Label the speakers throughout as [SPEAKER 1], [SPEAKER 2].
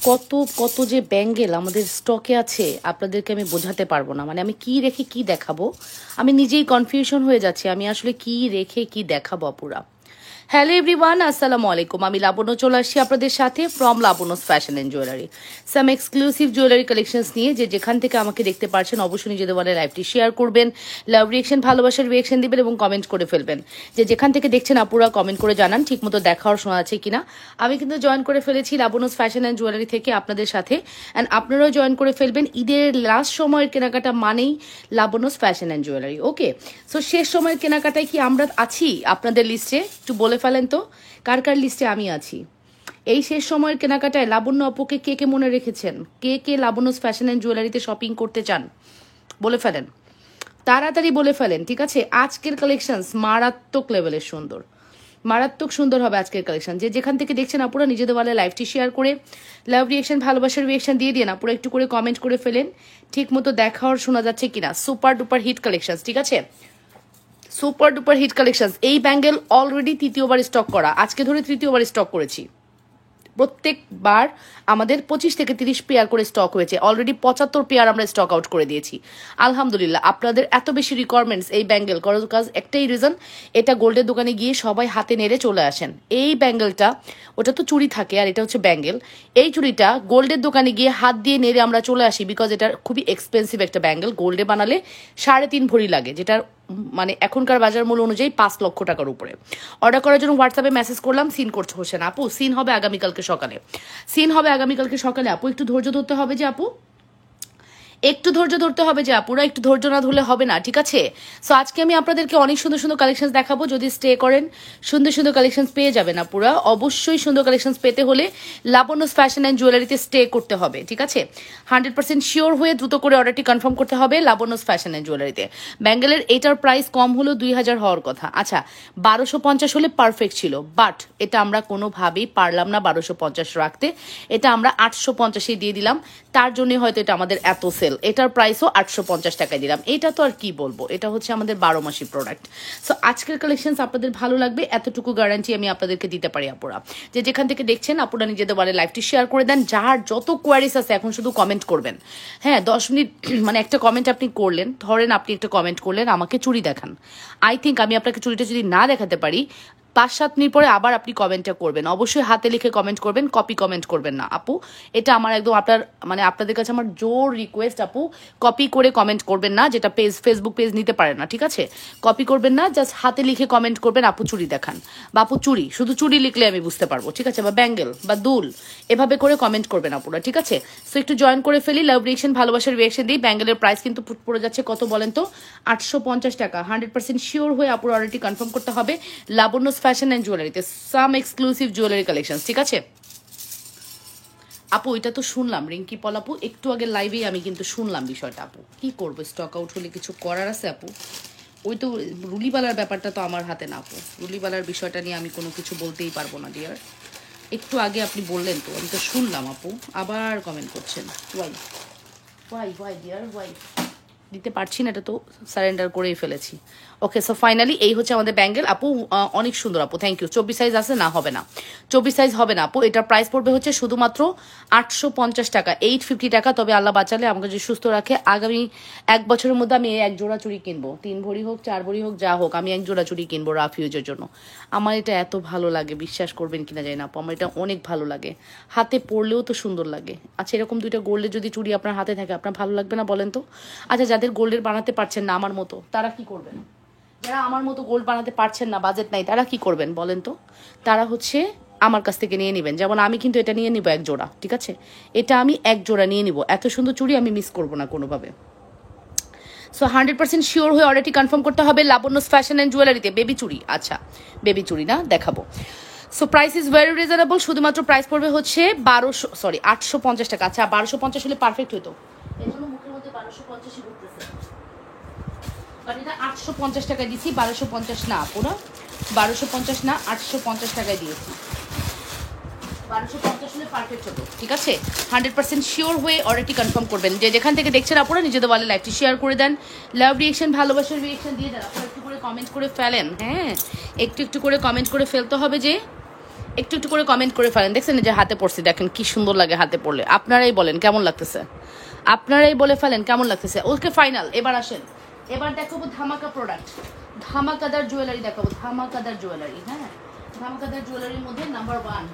[SPEAKER 1] কত কত যে ব্যাঙ্গেল আমাদের স্টকে আছে আপনাদেরকে আমি বোঝাতে পারবো না। মানে আমি কি রেখে কি দেখাবো, আমি নিজেই কনফিউশন হয়ে যাচ্ছি। আমি আসলে কি রেখে কি দেখাবো পুরা। হ্যালো এভরিওয়ান, আসসালামু আলাইকুম। আমি লাবণ্য চলে আসছি আপনাদের সাথে from Labanya's fashion and jewellery. Some exclusive jewellery collections নিয়ে যেখান থেকে আমাকে দেখতে পারছেন অবশ্যই নিজেদের বলে লাইভটি শেয়ার করবেন, লাভ রিয়েকশন ভালোবাসার রিয়েকশন দিবেন এবং কমেন্ট করে ফেলবেন। যেখান থেকে দেখছেন আপুরা কমেন্ট করে জানান ঠিক মতো দেখা আর শোনা আছে কিনা। আমি কিন্তু জয়েন করে ফেলেছি লাবণ্যস ফ্যাশন অ্যান্ড জুয়েলারি থেকে আপনাদের সাথে, অ্যান্ড আপনারাও জয়েন করে ফেলবেন। ঈদের লাস্ট সময়ের কেনাকাটা মানেই Labanya's fashion and jewellery. Okay, so শেষ সময়ের কেনাকাটায় কি আমরা আছি আপনাদের লিস্টে? একটু বলে ফেলেন তো কার কার লিস্টে আমি আছি। এই শেষ সময়ের কেনাকাটায় লাবণ্য আপুকে কে কে মনে রেখেছেন, কে কে লাবণ্যস ফ্যাশন অ্যান্ড জুয়েলারিতে শপিং করতে চান বলে ফেলেন, তাড়াতাড়ি বলে ফেলেন। ঠিক আছে, আজকের কালেকশন মারাত্মক লেভেলের সুন্দর, মারাত্মক সুন্দর হবে আজকের কালেকশন। যেখান থেকে দেখছেন আপুরা নিজেদের বলে লাইভটি শেয়ার করে লাভ রিয়েকশন ভালোবাসার রিয়েকশন দিয়ে দিন। আপুরা একটু করে কমেন্ট করে ফেলেন ঠিক মতো দেখা আর শোনা যাচ্ছে কিনা। সুপার ডুপার হিট কালেকশন, ঠিক আছে, সুপার ডুপার হিট কালেকশন। এই ব্যাঙ্গেল অলরেডি তৃতীয়বার স্টক করা, আজকে ধরে তৃতীয়বার স্টক করেছি। প্রত্যেকবার আমাদের 25 থেকে 30 পেয়ার করে স্টক হয়েছে, অলরেডি 75 পেয়ার আমরা স্টক আউট করে দিয়েছি। আলহামদুলিল্লাহ, আপনাদের এত বেশি রিকোয়ারমেন্টস এই ব্যাঙ্গেল করার কাজ একটাই রিজন, এটা গোল্ডের দোকানে গিয়ে সবাই হাতে নেড়ে চলে আসেন। এই ব্যাঙ্গেলটা, ওটা তো চুড়ি থাকে আর এটা হচ্ছে ব্যাঙ্গেল, এই চুড়িটা গোল্ডের দোকানে গিয়ে হাত দিয়ে নেড়ে আমরা চলে আসি, বিকজ এটা খুবই এক্সপেন্সিভ একটা ব্যাঙ্গেল। গোল্ডে বানালে 3.5 ভরি লাগে, যেটার মানে এখনকার বাজার মূল্য অনুযায়ী 5 লক্ষ টাকার উপরে। অর্ডার করার জন্য হোয়াটসঅ্যাপে মেসেজ করলাম, সিন করতে হচ্ছে না আপু, সিন হবে আগামীকালকে সকালে, সিন হবে আগামীকালকে সকালে। আপু একটু ধৈর্য ধরতে হবে যে আপু, একটু ধৈর্য ধরতে হবে যে আপুরা, একটু ধৈর্য না ধরলে হবে না, ঠিক আছে। সো আজকে আমি আপনাদেরকে অনেক সুন্দর সুন্দর কালেকশন দেখাবো। যদি স্টে করেন সুন্দর সুন্দর কালেকশন পেয়ে যাবেন আপুরা। অবশ্যই সুন্দর কালেকশন পেতে হলে লাবণ্যস ফ্যাশন অ্যান্ড জুয়েলারিতে স্টে করতে হবে, ঠিক আছে। 100% শিওর হয়ে দ্রুত করে অর্ডারটি কনফার্ম করতে হবে লাবণ্যস ফ্যাশন অ্যান্ড জুয়েলারিতে। ব্যাঙ্গেলের এটার প্রাইস কম হলো 2000 হওয়ার কথা, আচ্ছা 1250 হলে পারফেক্ট ছিল, বাট এটা আমরা কোনোভাবেই পারলাম না 1250 রাখতে, এটা আমরা 850 দিয়ে দিলাম। তার জন্য হয়তো এটা আমাদের এত সেল। এটার প্রাইসও 850 টাকায় দিলাম। এটা তো আর কি বলবো, এটা হচ্ছে আমাদের 12 মাসি প্রোডাক্ট। সো আজকের কালেকশন আপনাদের ভালো লাগবে, এতটুকু গ্যারান্টি আমি আপনাদেরকে দিতে পারি আপুরা। যেখান থেকে দেখছেন আপুরা নিজেদের বলে লাইভটি শেয়ার করে দেন। যার যত কোয়ারিস আছে এখন শুধু কমেন্ট করবেন। হ্যাঁ, 10 মিনিট মানে একটা কমেন্ট আপনি করলেন, ধরেন আপনি একটা কমেন্ট করলেন আমাকে চুড়ি দেখান, আই থিঙ্ক আমি আপনাকে চুড়িটা যদি না দেখাতে পারি 5-7 মিনিট পরে আবার আপনি কমেন্টটা করবেন। অবশ্যই হাতে লিখে কমেন্ট করবেন, কপি কমেন্ট করবেন না আপু। এটা আমার একদম আপনার মানে আপনাদের কাছে আমার জোর রিকোয়েস্ট আপু, কপি করে কমেন্ট করবেন না, যেটা পেজ ফেসবুক পেজ নিতে পারে না, ঠিক আছে। কপি করবেন না, জাস্ট হাতে লিখে কমেন্ট করবেন আপু চুড়ি দেখান, বা আপু চুড়ি, শুধু চুড়ি লিখলে আমি বুঝতে পারবো, ঠিক আছে, বা ব্যাঙ্গেল বা দুল, এভাবে করে কমেন্ট করবেন আপুরা, ঠিক আছে। সো একটু জয়েন করে ফেলি, লাভ রিয়েকশন ভালোবাসার রিয়েকশন দিই। ব্যাঙ্গেলের প্রাইস কিন্তু পড়ে যাচ্ছে কত বলেন তো, 850 টাকা। 100% শিওর হয়ে আপুর অর্ডারটি কনফার্ম করতে হবে লাবণ্যস ফ্যাশন অ্যান্ড জুয়েলারিতে। সাম এক্সক্লুসিভ জুয়েলারি কালেকশন, ঠিক আছে আপু। এটা তো শুনলাম রিঙ্কি পল আপু, একটু আগে লাইভেই আমি কিন্তু শুনলাম বিষয়টা আপু। কি করবো, স্টক আউট হলে কিছু করার আছে আপু। ওই তো রুলিবালার ব্যাপারটা তো আমার হাতে না আপু, রুলিবালার বিষয়টা নিয়ে আমি কোনো কিছু বলতেই পারবো না ডিয়ার। একটু আগে আপনি বললেন তো, আমি তো শুনলাম আপু, আবার কমেন্ট করছেন why why why dear why. দিতে পারছি না, এটা তো সারেন্ডার করেই ফেলেছি। ওকে, সো ফাইনালি এই হচ্ছে আমাদের ব্যাঙ্গেল আপু, অনেক সুন্দর আপু, থ্যাংক ইউ। 24 সাইজ আছে না, হবে না 24 সাইজ হবে না আপু। এটার প্রাইস পড়বে হচ্ছে শুধুমাত্র 850 টাকা, 850 টাকা। তবে আল্লাহ বাঁচালে আমাকে যদি সুস্থ রাখে আগামী 1 বছরের মধ্যে আমি এক জোড়া চুড়ি কিনবো, 3 ভরি হোক 4 ভরি হোক যা হোক, আমি এক জোড়া চুড়ি কিনবো রাফ ইউজের জন্য। আমার এটা এত ভালো লাগে, বিশ্বাস করবেন কিনা জানি না আপু, আমার এটা অনেক ভালো লাগে, হাতে পরলেও তো সুন্দর লাগে। আচ্ছা এরকম 2টা গোল্ডের যদি চুড়ি আপনার হাতে থাকে আপনার ভালো লাগবে না বলেন তো? আচ্ছা যাদের গোল্ডের বানাতে পারছেন না আমার মতো, তারা কি করবেন? যারা আমার মতো গোল্ড বানাতে পারছেন না, বাজেট নাই, তারা কি করবেন বলেন তো? তারা হচ্ছে আমার কাছ থেকে নিয়ে নেবেন। যেমন আমি কিন্তু এটা নিয়ে নিব এক জোড়া, ঠিক আছে, এটা আমি এক জোড়া নিয়ে নিব। এত সুন্দর চুড়ি আমি মিস করবো না কোনোভাবে। সো 100% শিওর হয়ে অর্ডারটি কনফার্ম করতে হবে লাবণ্যস ফ্যাশন অ্যান্ড জুয়েলারিতে। বেবি চুড়ি, আচ্ছা বেবি চুড়ি না দেখাবো। So price is very reasonable, শুধুমাত্র প্রাইস পড়বে হচ্ছে 850 টাকা। আচ্ছা 1250 হলে পারফেক্ট হতো, এই জন্য মুখের মধ্যে 1250 ঘুরতেছে, বাট এটা 850 টাকায় দিচ্ছি, 1250 না পুরো 1250 না, 850 টাকায় দিয়েছি। 1250 হলে পারফেক্ট হতো, ঠিক আছে। 100% শিওর হয়ে অর্ডারটি কনফার্ম করবেন। যেখান থেকে দেখছেন আপনারা নিজেদের বলে লাইভটি শেয়ার করে দেন, লাভ রিয়েকশন ভালোবাসার রিয়েকশন দিয়ে দেন। আপনারা একটু করে কমেন্ট করে ফেলেন, হ্যাঁ একটু একটু করে কমেন্ট করে ফেলতে হবে, যে একটু একটু করে কমেন্ট করে ফেলেন। দেখছেন যে হাতে পড়ছি, দেখেন কি সুন্দর লাগে হাতে পড়লে। আপনারাই বলেন কেমন লাগতেছে, আপনারাই বলে ফেলেন কেমন লাগতেছে। ওকে ফাইনাল, এবার আসেন, এবার দেখাবো ধামাকা প্রোডাক্ট, ধামাকাদার জুয়েলারি দেখাবো, ধামাকাদার জুয়েলারি। হ্যাঁ, ধামাকাদার জুয়েলারির মধ্যে নাম্বার 1,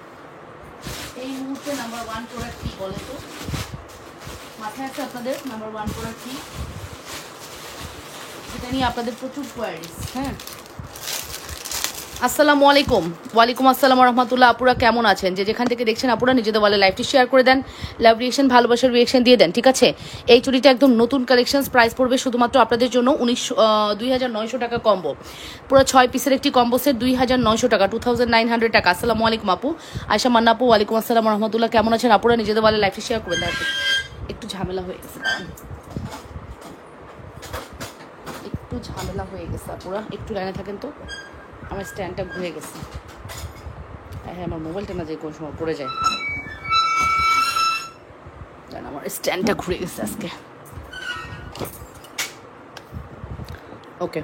[SPEAKER 1] এই মুহূর্তে নাম্বার 1 প্রোডাক্ট কি বলে তো? মাথায় আছে আপনাদের নাম্বার 1 প্রোডাক্ট কি? এটা নিয়ে আপনাদের প্রচুর কোয়ারিজ। হ্যাঁ, আসসালামু আলাইকুম। ওয়ালাইকুম আসসালাম রহমতুল্লাহ। আপুরা কেমন আছেন? যে যেখান থেকে দেখছেন আপুরা নিজেদের বলে লাইভটি শেয়ার করে দেন, লাভ রিয়েকশন, ভালোবাসার রিয়েকশন দিয়ে দেন, ঠিক আছে? এই চুড়িটা একদম নতুন কালেকশন, প্রাইস পড়বে শুধুমাত্র আপনাদের জন্য 2900 টাকা কম্বো। পুরো 6 পিসের একটি কম্বো সেট 2900 টাকা, 2900 টাকা। আসসালামু আলাইকুম আপু, আয়শা মান্না আপু, ওয়ালাইকুম আসসালাম রহমতুল্লাহ। কেমন আছেন আপুরা? নিজেদের বলে লাইভটি শেয়ার করে দেন। একটু ঝামেলা হয়ে গেছে, একটু ঝামেলা হয়ে গেছে আপুরা, একটু লাইনে থাকেন তো। আমার স্ট্যান্ডটা ঘুরে গেছে। হ্যাঁ, আমার মোবাইলটা না যে কোন সময় পড়ে যায়, কারণ আমার স্ট্যান্ডটা ঘুরে গেছে আজকে। ওকে,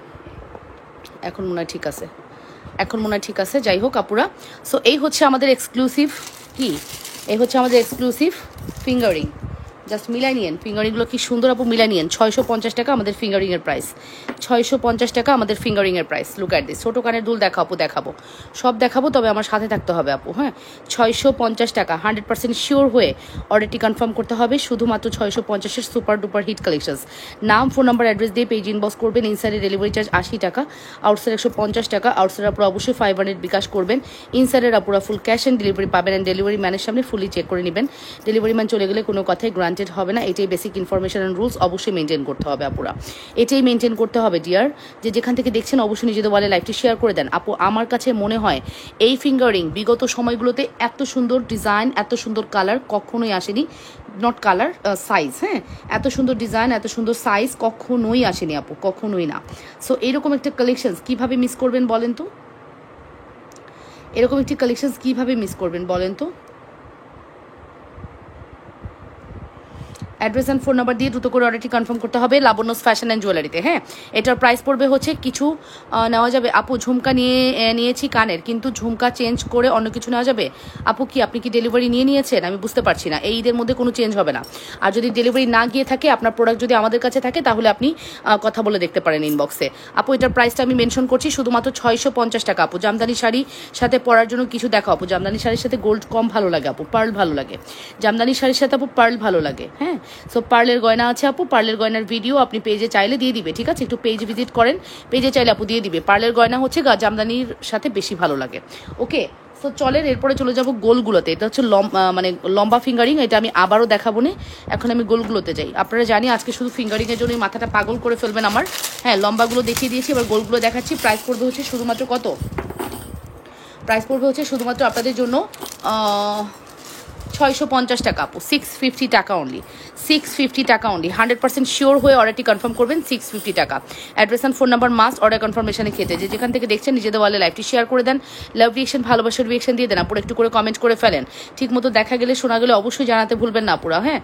[SPEAKER 1] এখন মনে হয় ঠিক আছে, এখন মনে হয় ঠিক আছে। যাই হোক আপুরা, সো এই হচ্ছে আমাদের এক্সক্লুসিভ কি, এই হচ্ছে আমাদের এক্সক্লুসিভ ফিঙ্গারিং। জাস্ট মিলাই নিয়েন, ফিঙ্গারিংগুলো কি সুন্দর আপু, মিলাই নিয়েন। 650 টাকা আমাদের ফিঙ্গারিংয়ের প্রাইস, 650 টাকা আমাদের ফিঙ্গারিংয়ের প্রাইস। Look at this. ছোটো কানের দুল দেখাবো, আপু দেখাবো, সব দেখাবো, তবে আমার সাথে থাকতে হবে আপু। হ্যাঁ, 650 টাকা 100% শিওর হয়ে অর্ডারটি কনফার্ম করতে হবে। শুধুমাত্র 650-এর সুপার ডুপার হিট কালেকশনস। নাম, ফোন নাম্বার, অ্যাড্রেস দিয়ে পেজ ইনবক্স করবেন। ইনসাইডে ডেলিভারি চার্জ 80 টাকা, আউটসাইড 150 টাকা। আউটসাইড আপুরা অবশ্যই 500 বিকাশ করবেন। ইনসাইডের আপুরা ফুল ক্যাশ অ্যান্ড ডেলিভারি পাবেন, অ্যান্ড ডেলিভারি ম্যানের সামনে ফুলি চেক করে নেবেন। ডেলিভারি ম্যান চলে গেলে কোনো কথাই গ্রান্টেড হবে না। এটাই বেসিক ইনফরমেশন অ্যান্ড রুলস, অবশ্যই মেনটেন করতে হবে আপুরা, এটাই মেনটেন করতে হবে ডিয়ার। যে যেখান থেকে দেখছেন অবশ্যই নিজেদের বলে লাইভটি শেয়ার করে দেন। আপু আমার কাছে মনে হয় এই ফিঙ্গারিং বিগত সময়গুলোতে এত সুন্দর ডিজাইন, এত সুন্দর কালার কখনোই আসেনি। Not colour, size. হ্যাঁ, এত সুন্দর ডিজাইন, এত সুন্দর সাইজ কখনোই আসেনি আপু, কখনোই না। সো এরকম একটা কালেকশন কীভাবে মিস করবেন বলেন তো? এরকম একটি কালেকশন কীভাবে মিস করবেন বলেন তো? অ্যাড্রেস অ্যান্ড ফোন নাম্বার দিয়ে দ্রুত করে অর্ডারটি কনফার্ম করতে হবে লাবণ্যস ফ্যাশন অ্যান্ড জুয়েলারিতে। হ্যাঁ, এটার প্রাইস পড়বে হচ্ছে কিছু নেওয়া যাবে আপু। ঝুমকা নিয়েছি কানের, কিন্তু ঝুমকা চেঞ্জ করে অন্য কিছু নেওয়া যাবে আপু? কি আপনি কি ডেলিভারি নিয়েছেন? আমি বুঝতে পারছি না। এই ঈদের মধ্যে কোনো চেঞ্জ হবে না। আর যদি ডেলিভারি না গিয়ে থাকে, আপনার প্রোডাক্ট যদি আমাদের কাছে থাকে, তাহলে আপনি কথা বলে দেখতে পারেন ইনবক্সে। আপু এটার প্রাইসটা আমি মেনশন করছি, শুধুমাত্র 650 টাকা আপু। জামদানি শাড়ি সাথে পরার জন্য কিছু দেখাও আপু। জামদানি শাড়ির সাথে গোল্ড কম ভালো লাগে আপু, পার্ল ভালো লাগে। জামদানি শাড়ির সাথে আপু পার্ল ভালো লাগে। হ্যাঁ, সো পার্লের গয়না আছে আপু, পার্লের গয়নার ভিডিও আপনি পেজে চাইলে দিয়ে দিবে, ঠিক আছে? একটু পেজ ভিজিট করেন, পেজে চাইলে আপু দিয়ে দিবে। পার্লের গয়না হচ্ছে জামদানির সাথে বেশি ভালো লাগে। ওকে, সো চলেন এরপরে চলে যাব গোলগুলোতে। এটা হচ্ছে মানে লম্বা ফিঙ্গারিং, এটা আমি আবারও দেখাবো না। এখন আমি গোলগুলোতে যাই। আপনারা জানি আজকে শুধু ফিঙ্গারিংয়ের জন্য মাথাটা পাগল করে ফেলবেন আমার। হ্যাঁ, লম্বাগুলো দেখিয়ে দিয়েছি, এবার গোলগুলো দেখাচ্ছি। প্রাইস পড়বে হচ্ছে শুধুমাত্র কত? প্রাইস পড়বে হচ্ছে শুধুমাত্র আপনাদের জন্য 650 টাকা আপু, 650 টাকা অনলি, 650 টাকা অনলি। 100% শিওর হয়ে অর্ডারটি কনফার্ম করবেন, 650 টাকা। Address and phone number must order কনফার্মেশনে খেতে। যে যেখান থেকে দেখছেন নিজেদের ওয়ালে লাইভটি শেয়ার করে দেন, লাভ রিয়েকশন, ভালোবাসার রিয়েকশন দিয়ে দেন। আপুরা একটু করে কমেন্ট করে ফেলেন। ঠিক মতো দেখা গেলে, শোনা গেলে অবশ্যই জানাতে ভুলবেন না আপুরা। হ্যাঁ,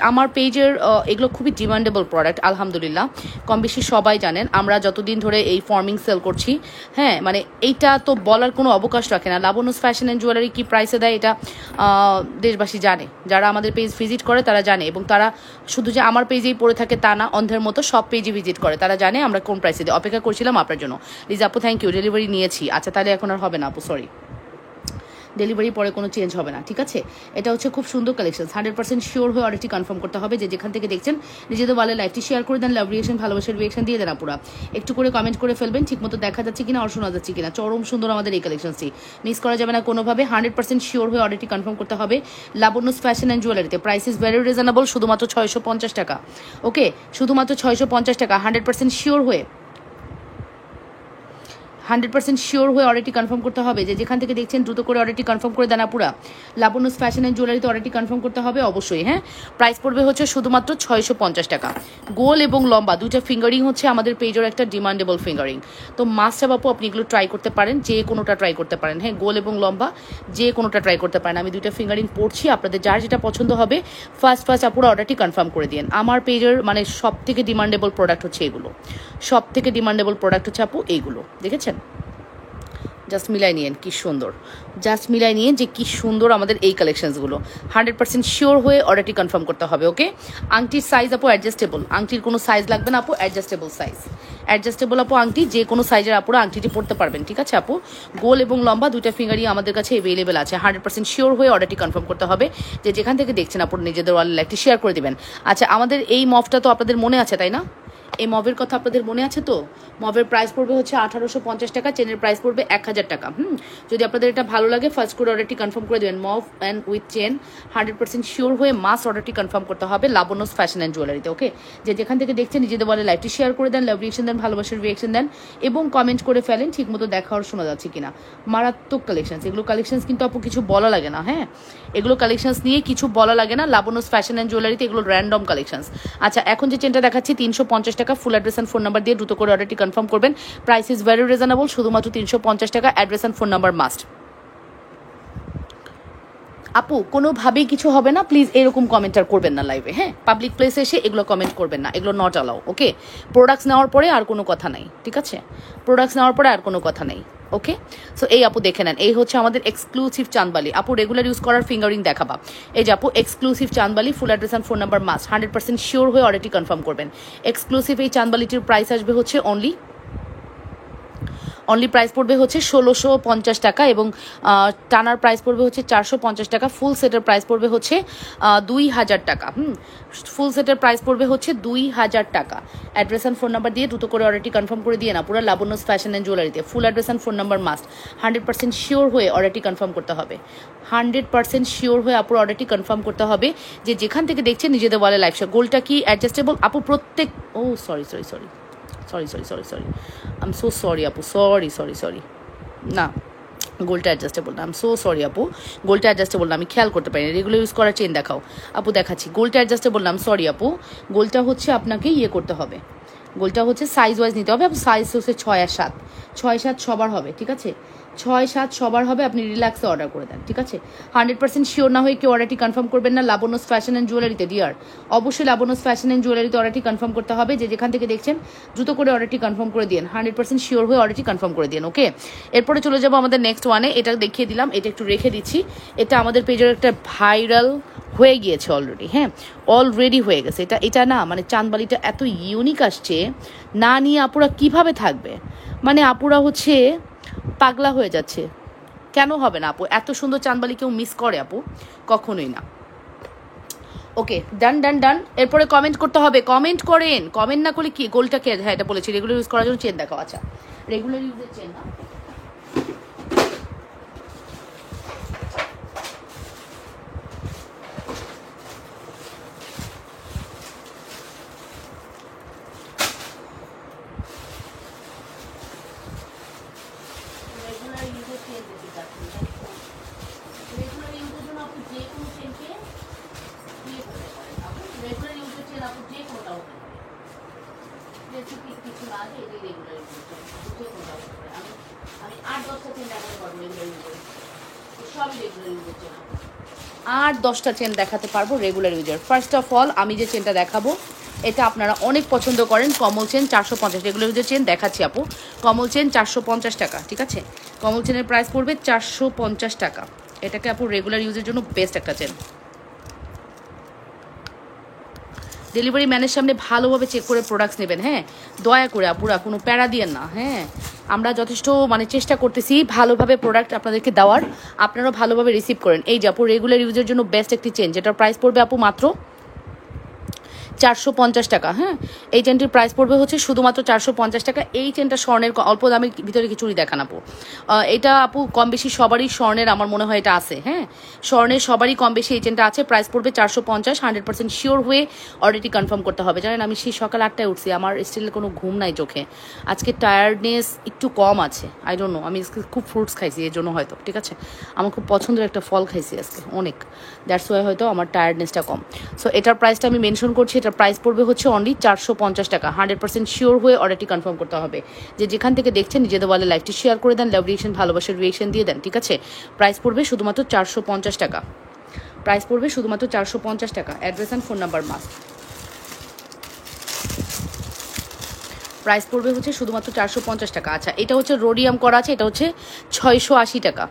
[SPEAKER 1] আমার পেজের এগুলো খুবই ডিমান্ডেবল প্রোডাক্ট আলহামদুলিল্লাহ। কম বেশি সবাই জানেন আমরা যতদিন ধরে এই ফর্মিং সেল করছি। হ্যাঁ, মানে এইটা তো বলার কোনো অবকাশ রাখে না। লাবণ্যস ফ্যাশন অ্যান্ড জুয়েলারি কী প্রাইসে দেয় এটা দেশবাসী জানে, যারা আমাদের পেজ ভিজিট করে তারা জানে, এবং তারা শুধু যে আমার পেজেই পড়ে থাকে তা না, অন্ধের মতো সব পেজে ভিজিট করে, তারা জানে আমরা কোন প্রাইসে দিই। অপেক্ষা করছিলাম আপনার জন্য। প্লিজ আপু, থ্যাংক ইউ। ডেলিভারি নিয়েছি, আচ্ছা তাহলে এখন আর হবে না আপু, সরি, ডেলিভারি পরে কোনো চেঞ্জ হবে না, ঠিক আছে? এটা হচ্ছে খুব সুন্দর কালেকশন। 100% শিওর হয়ে অর্ডারটি কনফার্ম করতে হবে। যে যেখান থেকে দেখছেন নিজেদের ওয়ালে লাইভটি শেয়ার করে দেন, লাভ রিয়েকশন, ভালোবাসার রিয়েকশন দিয়ে দেন আপুরা। একটু করে কমেন্ট করে ফেলবেন, ঠিকমতো দেখা যাচ্ছে কিনা আর শোনা যাচ্ছে কিনা। চরম সুন্দর আমাদের এই কালেকশনটি, মিস করা যাবে না কোনোভাবে। 100% শিওর হয়ে অর্ডারটি কনফার্ম করতে হবে লাবণ্যস ফ্যাশন অ্যান্ড জুয়েলারিতে। প্রাইস ইজ ভেরি রিজনেবল, শুধুমাত্র 650 টাকা। ওকে, শুধুমাত্র 650 টাকা। 100% শিওর হয়ে 100% শিওর হয়ে অর্ডারটি কনফার্ম করতে হবে। যে যেখান থেকে দেখছেন দ্রুত করে অর্ডারটি কনফার্ম করে দেন আপুরা। লাবণ্যস ফ্যাশন অ্যান্ড জুয়েলারিতে অর্ডারটি কনফার্ম করতে হবে অবশ্যই। হ্যাঁ, প্রাইস পড়বে হচ্ছে শুধুমাত্র 650 টাকা। গোল এবং লম্বা দুইটা ফিঙ্গারিং হচ্ছে আমাদের পেজের একটা ডিমান্ডেবল ফিঙ্গারিং। তো মাস্ট হ্যাভ আপু আপনি এগুলো ট্রাই করতে পারেন, যে কোনোটা ট্রাই করতে পারেন। হ্যাঁ, গোল এবং লম্বা যে কোনোটা ট্রাই করতে পারেন। আমি দুইটা ফিঙ্গারিং পড়ছি, আপনাদের যার যেটা পছন্দ হবে ফার্স্ট আপুরা অর্ডারটি কনফার্ম করে দিন। আমার পেজের মানে সব থেকে ডিমান্ডেবল প্রোডাক্ট হচ্ছে এগুলো, সব থেকে ডিমান্ডেবল প্রোডাক্ট হচ্ছে আপু এইগুলো, দেখেছেন? জাস্ট মিলাই নিয়েন, কি সুন্দর, জাস্ট মিলাই নিয়ে যে কি সুন্দর আমাদের এই কালেকশনসগুলো। 100% শিওর হয়ে অর্ডারটি কনফার্ম করতে হবে। ওকে, আংটির সাইজ আপু অ্যাডজাস্টেবল, আংটির কোনো সাইজ লাগবে না আপু, অ্যাডজাস্টেবল সাইজ, অ্যাডজাস্টেবল আপু আংটি, যে কোনো সাইজের আপুরা আংটিটি পড়তে পারবেন। ঠিক আছে আপু, গোল এবং লম্বা দুইটা ফিঙ্গারই আমাদের কাছে অ্যাভেলেবেল আছে। 100% শিওর হয়ে অর্ডারটি কনফার্ম করতে হবে। যে যেখান থেকে দেখছেন আপু নিজেদের ওয়ালে একটি শেয়ার করে দিবেন। আচ্ছা, আমাদের এই মফটা তো আপনাদের মনে আছে তাই না? এই মবের কথা আপনাদের মনে আছে তো? মবের প্রাইস পড়বে হচ্ছে 1850 টাকা, চেনের প্রাইস পড়বে 1000 টাকা। যদি আপনাদের এটা ভালো লাগে ফার্স্ট করে অর্ডারটি কনফার্ম করে দেবেন। Mob and with chain 100% sure হয়ে মাস অর্ডারটি কনফার্ম করতে হবে লাবণ্যস ফ্যাশন অ্যান্ড জুয়েলারিতে। ওকে, যে যেখান থেকে দেখছেন নিজেদের বলে লাইভটি শেয়ার করে দেন, লাভ রিয়েকশন দেন, ভালোবাসার রিয়েকশন দেন এবং কমেন্ট করে ফেলেন ঠিক মতো দেখা আর শোনা যাচ্ছে কিনা। মারাত্মক কালেকশনস, এগুলো কালেকশনস কিন্তু আপু কিছু বলা লাগে না। হ্যাঁ, এগুলো কালেকশনস নিয়ে কিছু বলা লাগে না। লাবণ্যস ফ্যাশন অ্যান্ড জুয়েলারিতে এগুলো র্যান্ডম কালেকশনস। আচ্ছা, এখন যে চেনটা দেখাচ্ছি 350 টাকা, full address and phone number দিয়ে দ্রুত করে অর্ডারটি কনফার্ম করবেন। প্রাইস ইজ ভেরি রিজনেবল, শুধুমাত্র 350 টাকা, address and phone number must. আপু কোনোভাবেই কিছু হবে না, প্লিজ এরকম কমেন্ট আর করবেন না লাইভে। হ্যাঁ, পাবলিক প্লেসে এসে এগুলো কমেন্ট করবেন না, এগুলো নট অ্যালাউ। ওকে, প্রোডাক্টস নেওয়ার পরে আর কোনো কথা নাই। ঠিক আছে, প্রোডাক্টস নেওয়ার পরে আর কোনো কথা নেই। ওকে, সো এই আপু দেখে নেন, এই হচ্ছে আমাদের এক্সক্লুসিভ চাঁদবালি। আপু রেগুলার ইউজ করার ফিঙ্গারিং দেখাবা। এই যে আপু এক্সক্লুসিভ চাঁদবালি, full address and phone number must, 100% sure হয়ে অর্ডারটি কনফার্ম করবেন। এক্সক্লুসিভ এই চাঁদবালিটির প্রাইস আসবে হচ্ছে অনলি প্রাইস পড়বে হচ্ছে 1650 টাকা এবং টানার প্রাইস পড়বে হচ্ছে 450 টাকা। ফুল সেটের প্রাইস পড়বে হচ্ছে 2000 টাকা। ফুল সেটের প্রাইস পড়বে হচ্ছে 2000 টাকা। অ্যাড্রেস অ্যান্ড ফোন নাম্বার দিয়ে দ্রুত করে অর্ডারটি কনফার্ম করে দিয়ে না পুরো লাবণ্যস ফ্যাশন অ্যান্ড জুয়েলারিতে। Full address and phone number must, 100% sure হয়ে অর্ডারটি কনফার্ম করতে হবে। 100% শিওর হয়ে আপুর অর্ডারটি কনফার্ম করতে হবে। যে যেখান থেকে দেখছেন নিজেদের বলে লাইফ শো। গোলটা কি অ্যাডজাস্টেবল আপু? প্রত্যেক sorry I am so sorry আপু, সরি না, গোলটা অ্যাডজাস্টেবল না। আই এম সো সরি আপু, গোলটা অ্যাডজাস্টেবল না, আমি খেয়াল করতে পারিনি। রেগুলার ইউজ করার চেন দেখাও আপু, দেখাচ্ছি। গোলটা অ্যাডজাস্টেবল না, সরি আপু, গোলটা হচ্ছে আপনাকে করতে হবে, গোলটা হচ্ছে সাইজ ওয়াইজ নিতে হবে। আপু সাইজ হচ্ছে 6 আর 7, 6-7 সবার হবে। ঠিক আছে, 6-7 সবার হবে। আপনি রিল্যাক্সে অর্ডার করে দেন। ঠিক আছে, 100% শিওর না হয়ে কেউ অর্ডারটি কনফার্ম করবেন না। লাবণ্যস ফ্যাশন অ্যান্ড জুয়েলারিতে ডিয়ার, অবশ্যই লাবণ্যস ফ্যাশন অ্যান্ড জুয়েলারিতে অর্ডারটি কনফার্ম করতে হবে। যে যেখান থেকে দেখছেন দ্রুত করে অর্ডারটি কনফার্ম করে দিন, 100% শিওর হয়ে অর্ডারটি কনফার্ম করে দিন। ওকে, এরপরে চলে যাবো আমাদের নেক্সট ওয়ানে। এটা দেখিয়ে দিলাম, এটা একটু রেখে দিচ্ছি। এটা আমাদের পেজের একটা ভাইরাল হয়ে গিয়েছে অলরেডি। হ্যাঁ, অলরেডি হয়ে গেছে। এটা না মানে চাঁদবালিটা এত ইউনিক আসছে, না নিয়ে আপুরা কিভাবে থাকবে, মানে আপুরা হচ্ছে পাগলা হয়ে যাচ্ছে। কেন হবে না আপু? এত সুন্দর চাঁদবালি কেউ মিস করে আপু? কখনোই না। ওকে, ডান। এরপরে কমেন্ট করতে হবে, কমেন্ট করেন। কমেন্ট না করলে কি গোলটাকে, হ্যাঁ এটা বলেছি রেগুলার ইউজ করার জন্য চেন দেখাও। আচ্ছা, রেগুলার ইউজের চেন না, রেগুলার ইউজের চেন দেখতে চাচ্ছি। রেগুলার ইউজের জন্য আপনি যে কোনো চেনকে রেগুলার ইউজের চেন আপনি যে কোনটা হতে পারে, কিছু না আছে, এটাই রেগুলার ইউজের চেন, যে কোনটা হতে পারে। আমি 8-10টা চেন দেখাতে পারবো রেগুলার ইউজের, সবই রেগুলার ইউজের চেন। 8-10টা চেন দেখাতে পারবো regular user. First of all আমি যে চেনটা দেখাবো এটা আপনারা অনেক পছন্দ করেন, কমল চেন 450। রেগুলার ইউজের চেন দেখাচ্ছি আপু, কমল চেন 450 টাকা। ঠিক আছে, কমল চেনের প্রাইস পড়বে 450 টাকা। এটাকে আপু রেগুলার ইউজের জন্য বেস্ট একটা চেন। ডেলিভারি ম্যানের সামনে ভালোভাবে চেক করে প্রোডাক্টস নেবেন। হ্যাঁ, দয়া করে আপুরা কোনো প্যারা দিয়েন না। হ্যাঁ, আমরা যথেষ্ট চেষ্টা করতেছি ভালোভাবে প্রোডাক্ট আপনাদেরকে দেওয়ার, আপনারাও ভালোভাবে রিসিভ করেন। এই যে আপু রেগুলার ইউজের জন্য বেস্ট একটি চেন, যেটার প্রাইস পড়বে আপু মাত্র 450 টাকা। হ্যাঁ, এই চেনটির প্রাইস পড়বে হচ্ছে শুধুমাত্র 450 টাকা। এই চেনটা স্বর্ণের, অল্প দামের ভিতরে কি চুরি দেখান আপু? এটা আপু কম বেশি সবারই স্বর্ণের, আমার মনে হয় এটা আছে। হ্যাঁ, স্বর্ণের সবারই কম বেশি এই চেনটা আছে। প্রাইস পড়বে 450। 100% শিওর হয়ে অর্ডারটি কনফার্ম করতে হবে। জানেন আমি সেই সকাল 8টায় উঠছি, আমার স্টিল কোনো ঘুম নাই চোখে। আজকে টায়ার্ডনেস একটু কম আছে, আই ডোন্ট নো, আমি খুব ফ্রুটস খাইছি এর জন্য হয়তো। ঠিক আছে, আমার খুব পছন্দের একটা ফল খাইছি আজকে অনেক, দ্যাটস ওয়াই হয়তো আমার টায়ার্ডনেসটা কম। সো এটার প্রাইসটা আমি মেনশন করছি, এটার প্রাইস পড়বে হচ্ছে অনলি 450 টাকা। 100% শিওর হয়ে অর্ডারটি কনফার্ম করতে হবে। যে যেখান থেকে দেখছেন নিজেদের বলে লাইভটি শেয়ার করে দেন, লাভ রিয়েকশন, ভালোবাসার রিয়েকশন দিয়ে দেন। ঠিক আছে, প্রাইস পড়বে শুধুমাত্র 450 টাকা। প্রাইস পড়বে শুধুমাত্র 450 টাকা। Address and phone number must. Price পড়বে হচ্ছে শুধুমাত্র 450 টাকা। আচ্ছা, এটা হচ্ছে রোডিয়াম করা আছে, এটা হচ্ছে 680 টাকা।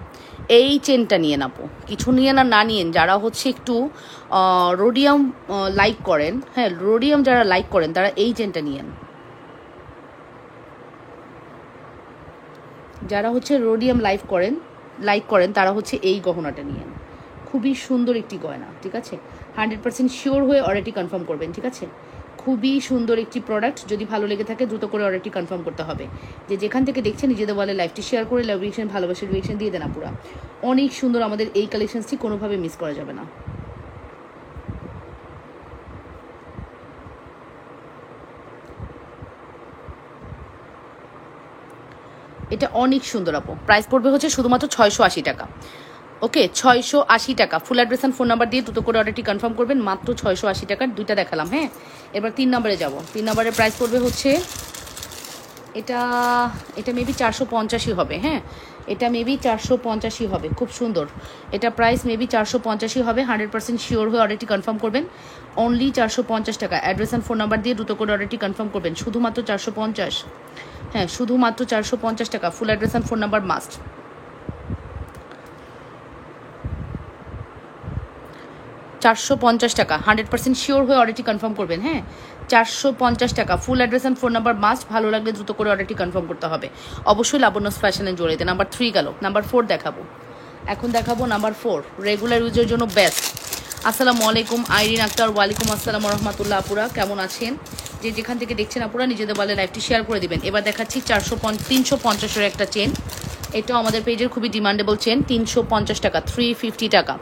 [SPEAKER 1] এই চেনটা নিয়ে নাপো, কিছু নিয়ে না নিয়েন যারা হচ্ছে একটু রোডিয়াম লাইক করেন, হ্যাঁ রোডিয়াম যারা লাইক করেন তারা এই চেনটা নিয়েন। যারা হচ্ছে রোডিয়াম লাইক করেন তারা হচ্ছে এই গহনাটা নিয়েন। খুবই সুন্দর একটি গয়না, ঠিক আছে? 100% শিওর হয়ে অর্ডারটি কনফার্ম করবেন, ঠিক আছে? খুবই সুন্দর একটি প্রোডাক্ট, যদি ভালো লেগে থাকে দ্রুত করে অর্ডারটি কনফার্ম করতে হবে। যে যেখান থেকে দেখছেন নিজেদের বলে লাইভটি শেয়ার করে লাভ রিয়েকশন, ভালোবাসার রিয়েকশন দিয়ে দেন আপুরা। অনেক সুন্দর আমাদের এই কালেকশনসটি, কোনোভাবে মিস করা যাবে না। এটা অনেক সুন্দর আপু। প্রাইস পড়বে হচ্ছে শুধুমাত্র 680 টাকা। ওকে, 680 টাকা। Full address and phone number দিয়ে দ্রুত করে অর্ডারটি কনফার্ম করবেন। মাত্র 680 টাকার দুইটা দেখালাম। হ্যাঁ, এবার 3 নম্বরে যাব। 3 নম্বরের প্রাইস পড়বে হচ্ছে এটা মেবি 485 হবে। হ্যাঁ, এটা মেবি 485 হবে। খুব সুন্দর, এটা প্রাইস মেবি 485 হবে। 100% শিওর হয়ে অর্ডারটি কনফার্ম করবেন। অনলি 450 টাকা। অ্যাড্রেস অ্যান্ড ফোন নাম্বার দিয়ে দ্রুত করে অর্ডারটি কনফার্ম করবেন। শুধুমাত্র 450। হ্যাঁ, শুধুমাত্র 450 টাকা। Full address and phone number must. 450 টাকা। 100% শিওর হয়ে অর্ডারটি কনফার্ম করবেন। হ্যাঁ, 450 টাকা। Full address and phone number must. ভালো লাগলে দ্রুত করে অর্ডারটি কনফার্ম করতে হবে। অবশ্যই লাবণ্যস ফ্যাশনের জড়িতে। নাম্বার 3 গেল, নাম্বার 4 দেখাবো। এখন দেখাবো নাম্বার 4, রেগুলার ইউজের জন্য বেস্ট। আসসালামু আলাইকুম আইরিন আক্তার। ওয়ালাইকুম আসসালাম রহমতুল্লাহ। আপুরা কেমন আছেন? যে যেখান থেকে দেখছেন আপুরা নিজেদের বলে লাইভটি শেয়ার করে দিবেন। এবার দেখাচ্ছি 350-এর একটা চেন। এটাও আমাদের পেজের খুবই ডিমান্ডেবল চেন। 350 টাকা, 350 টাকা,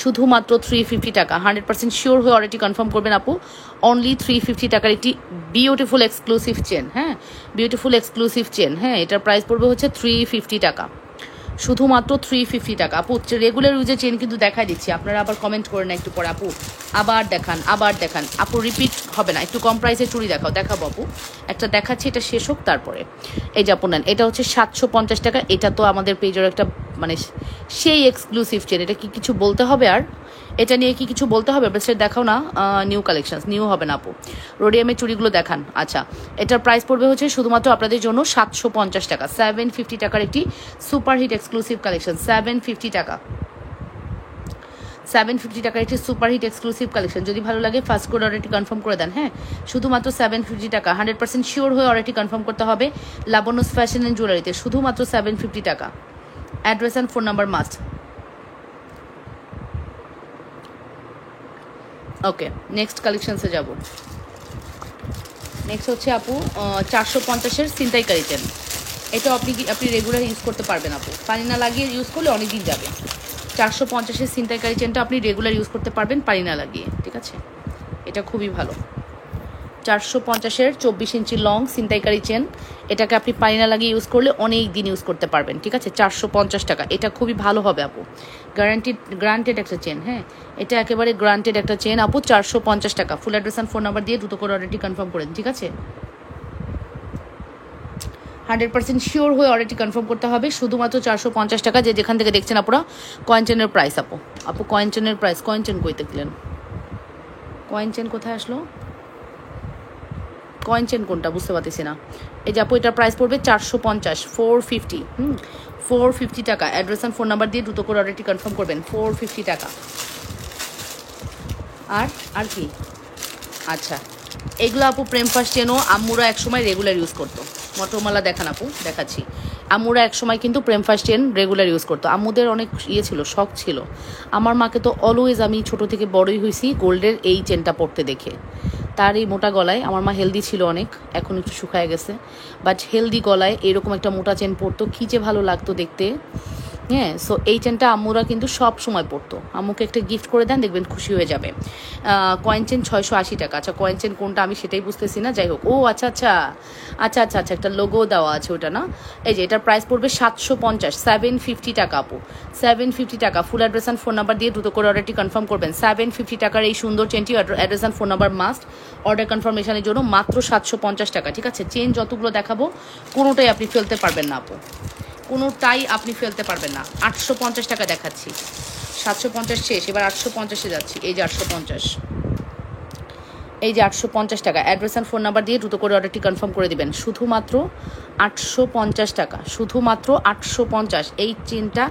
[SPEAKER 1] শুধুমাত্র 350 টাকা। 100% শিওর হয়ে অর্ডারটি কনফার্ম করবেন আপু। অনলি 350 টাকার একটি বিউটিফুল এক্সক্লুসিভ চেন। হ্যাঁ, বিউটিফুল এক্সক্লুসিভ চেন। হ্যাঁ, এটার প্রাইস পড়বে হচ্ছে 350 টাকা, শুধুমাত্র 350 টাকা। আপু রেগুলার ইউজের চেন কিন্তু দেখাই দিচ্ছি, আপনারা আবার কমেন্ট করেন না একটু পরে আপু আবার দেখান আবার দেখান। আপু রিপিট হবে না, একটু কম প্রাইসে চুড়ি দেখাবো আপু। একটা দেখাচ্ছি, এটা শেষ হোক তারপরে। এই যে আপু নেন, এটা হচ্ছে 750 টাকা। এটা তো আমাদের পেজের একটা মানে সেই এক্সক্লুসিভ চেন। এটা কি কিছু বলতে হবে আর? এটা নিয়ে কি কিছু বলতে হবে? ব্রেসলেট দেখাও না, নিউ কালেকশন। নিউ হবে না আপু, রোডিয়ামের চুড়িগুলো দেখান। আচ্ছা, এটার প্রাইস পড়বে হচ্ছে শুধুমাত্র আপনাদের জন্য 750 টাকা। 750 টাকার একটি সুপারহিট এক্সক্লুসিভ কালেকশন। 750 টাকা, 750 টাকার একটি সুপারহিট এক্সক্লুসিভ কালেকশন। যদি ভালো লাগে ফার্স্ট করে অর্ডারটি কনফার্ম করে দেন। হ্যাঁ, শুধুমাত্র 750 টাকা। 100% শিওর হয়ে অর্ডারটি কনফার্ম করতে হবে লাবণ্যস ফ্যাশন অ্যান্ড জুয়েলারিতে। শুধুমাত্র 750 টাকা। Address and phone number must. Okay, next কালেকশনসে যাব। নেক্সট হচ্ছে আপু 450-এর ছিনতাইকারী চেন। এটা আপনি রেগুলার ইউজ করতে পারবেন আপু, পানি না লাগিয়ে ইউজ করলে অনেক দিন যাবে। 450-এর ছিনতাইকারী চেনটা আপনি রেগুলার ইউজ করতে পারবেন পানি না লাগিয়ে, ঠিক আছে? এটা খুবই ভালো। 450-এর 24 ইঞ্চি লং ছিনতাইকারী চেন। এটাকে আপনি পানি না লাগিয়ে ইউজ করলে অনেক দিন ইউজ করতে পারবেন, ঠিক আছে? 450 টাকা। এটা খুবই ভালো হবে আপু, গ্রান্টেড একটা চেন। হ্যাঁ, এটা একেবারে গ্রান্টেড একটা চেন আপু। 450 টাকা। Full address and phone number দিয়ে দ্রুত করে অর্ডারটি কনফার্ম করেন, ঠিক আছে? 100% শিওর হয়ে অর্ডারটি কনফার্ম করতে হবে। শুধুমাত্র 450 টাকা। যে যেখান থেকে দেখছেন আপুরা, কয়েন চেনের প্রাইস আপু কয়েন চেনের প্রাইস। কয়েন চেন কইতে গেলেন, কয়েন চেন কোথায় আসলো? কয়েন চেন কোনটা বুঝতে পারতেছি না। এই যে আপু, এটার প্রাইস পড়বে 450, 450। 450 টাকা। অ্যাড্রেস অ্যান্ড ফোন নাম্বার দিয়ে দ্রুত করে অর্ডারটি কনফার্ম করবেন। 450 টাকা। আর কি? আচ্ছা, এগুলো আপু প্রেম ফার্স্ট চেনও আম্মুরা একসময় রেগুলার ইউজ করতো। মটরমালা দেখান আপু, দেখাচ্ছি। আম্মুরা একসময় কিন্তু প্রেম ফার্স্ট চেন রেগুলার ইউজ করতো। আম্মুদের অনেক ছিল, শখ ছিল। আমার মাকে তো অলওয়েজ, আমি ছোট থেকে বড়ই হয়েছি গোল্ডের এই চেনটা পরতে দেখে। তার এই মোটা গলায়, আমার মা হেলদি ছিল অনেক, এখন একটু শুকায় গেছে, বাট হেলদি গলায় এরকম একটা মোটা চেন পরতো, কী যে ভালো লাগতো দেখতে। হ্যাঁ, সো এই চেনটা আম্মুরা কিন্তু সব সময় পরতো। আম্মুকে একটা গিফট করে দেন, দেখবেন খুশি হয়ে যাবে। কয়েন চেন 680 টাকা। আচ্ছা, কয়েন চেন কোনটা আমি সেটাই বুঝতেছি না, যাই হোক। ও আচ্ছা আচ্ছা আচ্ছা আচ্ছা আচ্ছা, একটা লোগো দেওয়া আছে, ওটা না? এই যে এটার প্রাইস পড়বে 750, 750 টাকা আপু। 750 টাকা। Full address and phone number দিয়ে দ্রুত করে অর্ডারটি কনফার্ম করবেন। 750 টাকার এই সুন্দর চেনটি, address and phone number must. Order কনফার্মেশনের জন্য মাত্র 750 টাকা, ঠিক আছে? চেন যতগুলো দেখাবো কোনোটাই আপনি ফেলতে পারবেন না আপু, কোনোটাই আপনি ফেলতে পারবেন না। 850 টাকা দেখাচ্ছি, 750 শেষ, এবার 850-এ যাচ্ছি। এই যে 850, এই যে 850 টাকা, অ্যাড্রেস অ্যান্ড ফোন নাম্বার দিয়ে দ্রুত করে অর্ডারটি কনফার্ম করে দিবেন। শুধুমাত্র 850 টাকা, শুধুমাত্র 850। এই চেনটা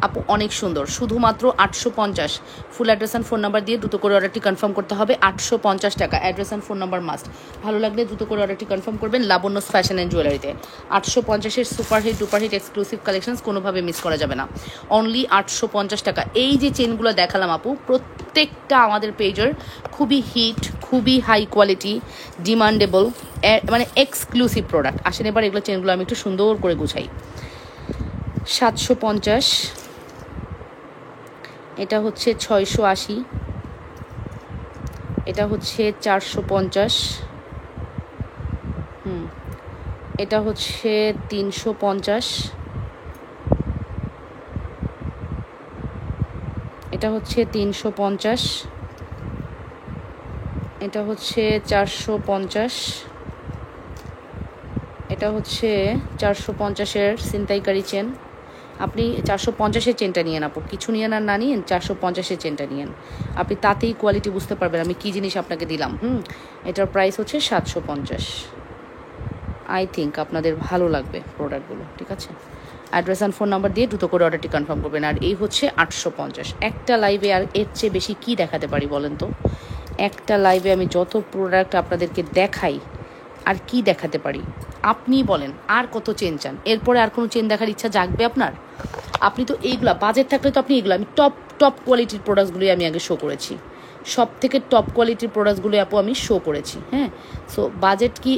[SPEAKER 1] আপু অনেক সুন্দর, শুধুমাত্র 850। Full address and phone number দিয়ে দ্রুত করে অর্ডারটি কনফার্ম করতে হবে। 850 টাকা, address and phone number must. ভালো লাগলে দ্রুত করে অর্ডারটি কনফার্ম করবেন লাবণ্যস ফ্যাশন অ্যান্ড জুয়েলারিতে। 850-এর সুপারহিট ডুপারহিট এক্সক্লুসিভ কালেকশনস কোনোভাবে মিস করা যাবে না। অনলি 850 টাকা। এই যে চেনগুলো দেখালাম আপু, প্রত্যেকটা আমাদের পেজের খুবই হিট, খুবই হাই কোয়ালিটি, ডিমান্ডেবল, মানে এক্সক্লুসিভ প্রোডাক্ট। আসেন এবার এগুলো চেনগুলো আমি একটু সুন্দর করে গুছাই। 750, এটা হচ্ছে 680, এটা হচ্ছে 450, এটা হচ্ছে 350, এটা হচ্ছে 350, এটা হচ্ছে 450, এটা হচ্ছে 450-এর ছিনতাইকারী চেন। আপনি 450-এর চেনটা নিয়েন আপু, কিছু নিয়েন আর না নিয়েন, 450-এর চেনটা নিয়েন। আপনি তাতেই কোয়ালিটি বুঝতে পারবেন আমি কী জিনিস আপনাকে দিলাম। এটার প্রাইস হচ্ছে 750। আই থিঙ্ক আপনাদের ভালো লাগবে প্রোডাক্টগুলো, ঠিক আছে। অ্যাড্রেস অ্যান্ড ফোন নাম্বার দিয়ে দ্রুত করে অর্ডারটি কনফার্ম করবেন। আর এই হচ্ছে 850। একটা লাইভে আর এর চেয়ে বেশি কী দেখাতে পারি বলেন তো? একটা লাইভে আমি যত প্রোডাক্ট আপনাদেরকে দেখাই, আর কি দেখাতে পারি আপনি বলেন? আর কত চেন চান? এরপরে আর কোনো চেন দেখার ইচ্ছা জাগবে আপনার? আপনি তো এইগুলা বাজেট থাকলে তো আপনি এগুলো, আমি টপ কোয়ালিটির প্রোডাক্টসগুলোই আমি আগে শো করেছি, সব থেকে টপ কোয়ালিটির প্রোডাক্টসগুলো আপু আমি শো করেছি। হ্যাঁ, সো বাজেট কি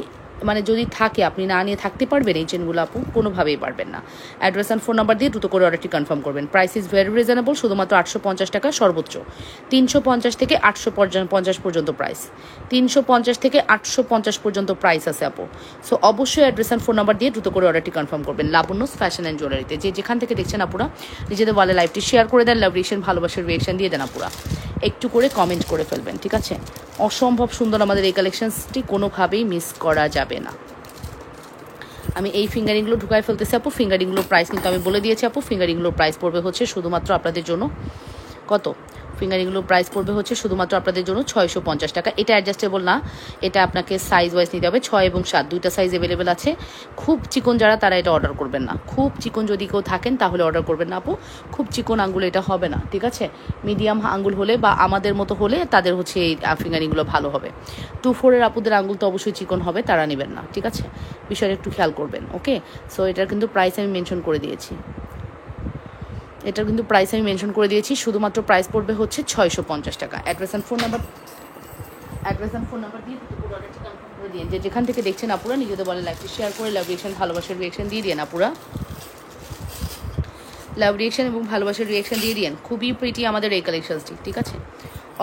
[SPEAKER 1] মানে যদি থাকে আপনি না নিয়ে থাকতে পারবেন এই চেনগুলো আপু? কোনোভাবেই পারবেন না। অ্যাড্রেস অ্যান্ড ফোন নাম্বার দিয়ে দ্রুত করে অর্ডারটি কনফার্ম করবেন। প্রাইস ইজ ভেরি রিজনেবল, শুধুমাত্র 850 টাকা সর্বোচ্চ। 350 থেকে 850 পর্যন্ত প্রাইস, 350 থেকে 850 পর্যন্ত প্রাইস আছে আপু। সো অবশ্যই অ্যাড্রেস অ্যান্ড ফোন নাম্বার দিয়ে দ্রুত করে অর্ডারটি কনফার্ম করবেন লাবণ্যস ফ্যাশন অ্যান্ড জুয়েলারিতে। যেখান থেকে দেখছেন আপুরা নিজেদের ওয়ালে লাইভটি শেয়ার করে দেন, লাভ রিয়েকশন, ভালোবাসার রিয়েকশন দিয়ে দেন আপুরা, একটু করে কমেন্ট করে ফেলবেন, ঠিক আছে। অসম্ভব সুন্দর আমাদের এই কালেকশনসটি, কোনোভাবেই মিস করা যাবে না। আমি এই ফিঙ্গারিংগুলো ঢুকায় ফেলতেছি আপু। ফিঙ্গারিংগুলোর প্রাইস কিন্তু আমি বলে দিয়েছি আপু। ফিঙ্গারিংগুলোর প্রাইস পড়বে হচ্ছে শুধুমাত্র আপনাদের জন্য কত? ফিঙ্গারিংগুলোর প্রাইস পড়বে হচ্ছে শুধুমাত্র আপনাদের জন্য 650 টাকা। এটা অ্যাডজাস্টেবল না, এটা আপনাকে সাইজ ওয়াইজ নিতে হবে। 6 এবং 7 দুইটা সাইজ অ্যাভেলেবেল আছে। খুব চিকন যারা তারা এটা অর্ডার করবেন না। খুব চিকন যদি কেউ থাকেন তাহলে অর্ডার করবেন না আপু। খুব চিকন আঙ্গুল এটা হবে না, ঠিক আছে। মিডিয়াম আঙ্গুল হলে বা আমাদের মতো হলে তাদের হচ্ছে এই ফিঙ্গারিংগুলো ভালো হবে। 2-4-এর আপুদের আঙ্গুল তো অবশ্যই চিকন হবে, তারা নেবেন না, ঠিক আছে। বিষয়টা একটু খেয়াল করবেন, ওকে। সো এটার কিন্তু প্রাইস আমি মেনশন করে দিয়েছি, এটার কিন্তু প্রাইস আমি মেনশন করে দিয়েছি। শুধুমাত্র প্রাইস পড়বে হচ্ছে 650 টাকা। অ্যাড্রেস অ্যান্ড ফোন নাম্বার দিয়ে অর্ডারটি কনফার্ম করে দিন। যেখান থেকে দেখছেন আপুরা নিজেদের বলে লাইভটি শেয়ার করে লাভ রিয়েকশন, ভালোবাসার রিয়েকশন দিয়ে দিন আপুরা। লাভ রিয়েকশন এবং ভালোবাসার রিয়েকশন দিয়ে দিন। খুবই প্রিটি আমাদের এই কালেকশনসটি, ঠিক আছে।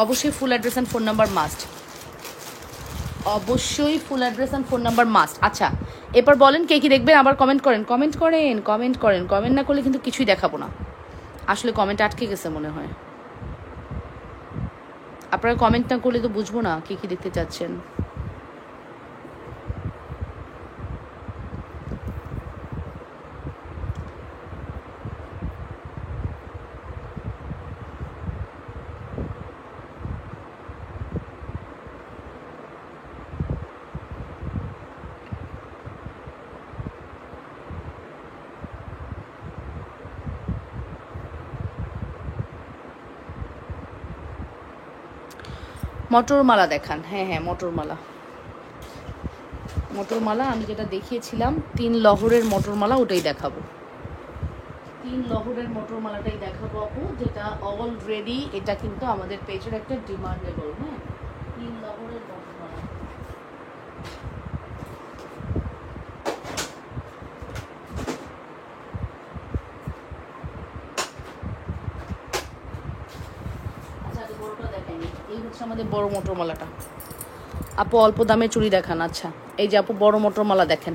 [SPEAKER 1] অবশ্যই full address and phone number must, অবশ্যই full address and phone number must. আচ্ছা, এরপর বলেন কে কি দেখবেন, আবার কমেন্ট করেন, কমেন্ট না করলে কিন্তু কিছুই দেখাবো না। আসলে কমেন্ট আটকে গেছে মনে হয়। আপনারা কমেন্ট না করলে তো বুঝবো না কি কি দেখতে চাচ্ছেন। মটরমালা দেখান। হ্যাঁ, মটরমালা আমি যেটা দেখিয়েছিলাম 3 লহরের মটরমালা, ওটাই দেখাবো। 3 লহরের মটরমালাটাই দেখাবো আপু, যেটা অলরেডি এটা কিন্তু আমাদের পেজের একটা ডিমান্ডেবল। হ্যাঁ, 3 লহরের মটরমালা। আচ্ছা, বড়টা দেখাইনি। এই হচ্ছে আমাদের বড় মটরমালাটা আপু। অল্প দামে চুড়ি দেখান। আচ্ছা, এই যে আপু বড় মটরমালা দেখেন,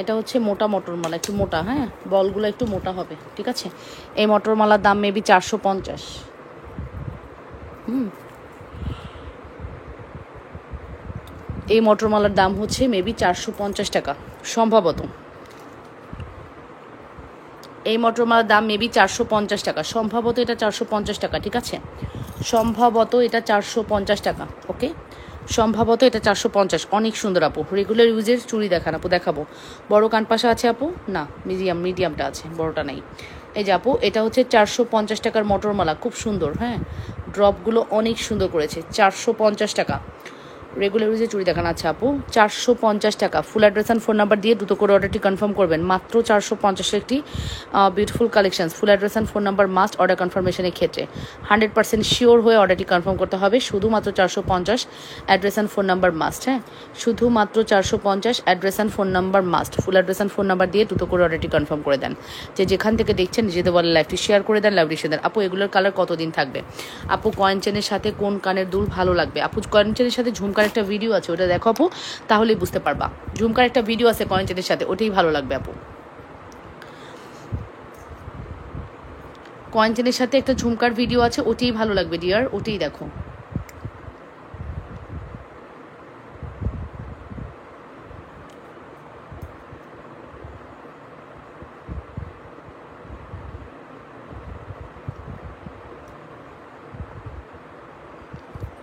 [SPEAKER 1] এটা হচ্ছে মোটা মটরমালা, একটু মোটা, হ্যাঁ, বলগুলো একটু মোটা হবে, ঠিক আছে। এই মটরমালার দাম মেবি 450। এই মটরমালার দাম হচ্ছে মেবি 450 টাকা সম্ভবত। এই মটরমালার দাম মেবি 450 টাকা সম্ভবত, এটা 450 টাকা, ঠিক আছে। সম্ভবত এটা 450 টাকা, ওকে। সম্ভবত এটা 450। অনেক সুন্দর আপু, রেগুলার ইউজের চুড়ি দেখান আপু, দেখাবো। বড় কান পাশা আছে আপু? না, মিডিয়ামটা আছে, বড়টা নেই। এই যে আপু, এটা হচ্ছে 450 টাকার মটরমালা, খুব সুন্দর। হ্যাঁ, ড্রপগুলো অনেক সুন্দর করেছে, 450 টাকা। রেগুলার ইউজে চুড়ি দেখান। আচ্ছা আপু, 450 টাকা। Full address and phone number দিয়ে দ্রুত করে অর্ডারটি কনফার্ম করবেন। মাত্র 450 একটি beautiful collection. Full address and phone number must order কনফার্মেশনের ক্ষেত্রে। 100% শিওর হয়ে অর্ডারটি কনফার্ম করতে হবে। শুধুমাত্র 450, address and phone number must. হ্যাঁ, শুধুমাত্র 450, address and phone number must. Full address and phone number দিয়ে দ্রুত করে অর্ডারটি কনফার্ম করে দেন। যেখান থেকে দেখছেন নিজেদের বলে লাইভটি শেয়ার করে দেন, লাইভটি শেয়ার দেন। আপু, এগুলোর কালার কতদিন থাকবে? আপু, কয়েন চেনের সাথে কোন কানের দুল ভালো লাগবে? আপু, কয়েন চেনের সাথে ঝুমকার একটা ভিডিও আছে, ওটা দেখো আপু, তাহলেই বুঝতে পারবা। ঝুমকার একটা ভিডিও আছে কয়েন চেনের সাথে, ওটাই ভালো লাগবে আপু। কয়েন চেনের সাথে একটা ঝুমকার ভিডিও আছে, ওটাই ভালো লাগবে ডিয়ার, ওটাই দেখো।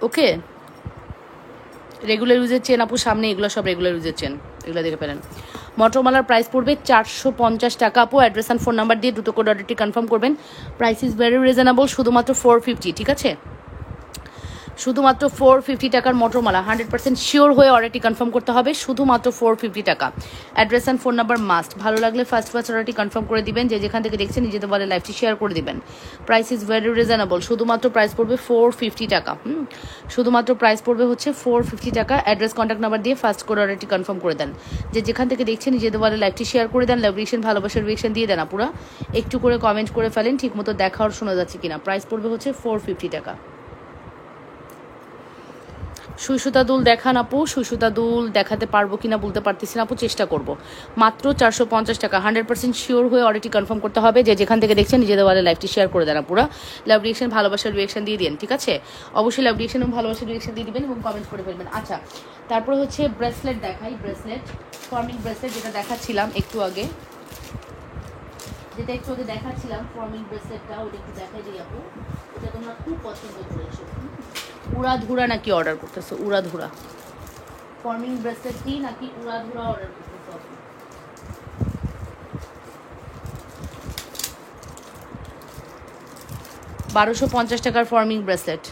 [SPEAKER 1] ওকে, রেগুলার ইউজের চেন আপু, সামনে এগুলো সব রেগুলার ইউজের চেন, এগুলো দেখে ফেলেন। মটরমালার প্রাইস পড়বে 450 টাকা আপু। অ্যাড্রেস অ্যান্ড ফোন নাম্বার দিয়ে দ্রুত করে অর্ডারটি কনফার্ম করবেন। প্রাইস ইজ ভেরি রিজনেবল, শুধুমাত্র 450, ঠিক আছে? শুধুমাত্র 450 টাকার মটরমালা। 100% শিওর হয়ে অর্ডারটি কনফার্ম করতে হবে, শুধুমাত্র 450 টাকা। Address and phone number must. ভালো লাগলে ফার্স্ট অর্ডারটি কনফার্ম করে দিবেন। যেখান থেকে দেখছেন নিজেদের বলে লাইভটি শেয়ার করে দিবেন। প্রাইস ইজ ভেরি রিজনেবল, শুধুমাত্র প্রাইস পড়বে 450 টাকা। শুধুমাত্র প্রাইস পড়বে হচ্ছে 450 টাকা। অ্যাড্রেস কন্ট্যাক্ট নাম্বার দিয়ে ফার্স্ট করে অর্ডারটি কনফার্ম করে দেন। যেখান থেকে দেখছেন নিজেদের বলে লাইভটি শেয়ার করে দেন, লাইভ রিয়েকশন, ভালোবাসার রিয়েকশন দিয়ে দেন। আপুরা একটু করে কমেন্ট করে ফেলেন ঠিক মতো দেখা আর শোনা যাচ্ছে কিনা। প্রাইস পড়বে হচ্ছে 450 টাকা। সুইসুতা দুল দেখান আপু। সুইসুতা দুল দেখাতে পারবো কিনা বলতে পারতেছি না আপু, চেষ্টা করব। মাত্র 450 টাকা। 100% শিওর হয়ে অর্ডারটি কনফার্ম করতে হবে। যেখান থেকে দেখছেন নিজেদের বলে লাইভটি শেয়ার করে দেন। আপুরা লাভ রিয়েকশন, ভালোবাসার রিয়েকশন দিয়ে দিন, ঠিক আছে? অবশ্যই লাভ রিয়েকশন এবং ভালোবাসার রিয়েকশন দিয়ে দিবেন এবং কমেন্ট করে ফেলবেন। আচ্ছা, তারপরে হচ্ছে ব্রেসলেট দেখাই। ব্রেসলেট, ফর্মিং ব্রেসলেট, যেটা দেখাচ্ছিলাম একটু আগে, দেখাচ্ছিলাম ফর্মিং ব্রেসলেটটা, ওটা একটু দেখাই দিই আপু। এটা তোমরা খুব পছন্দ করেছো। উড়াধুরা নাকি অর্ডার করতেছো? উড়াধুরা ফর্মিং ব্রেসলেটটি নাকি উড়াধুরা অর্ডার করতেছো? 1250 টাকার ফর্মিং ব্রেসলেট,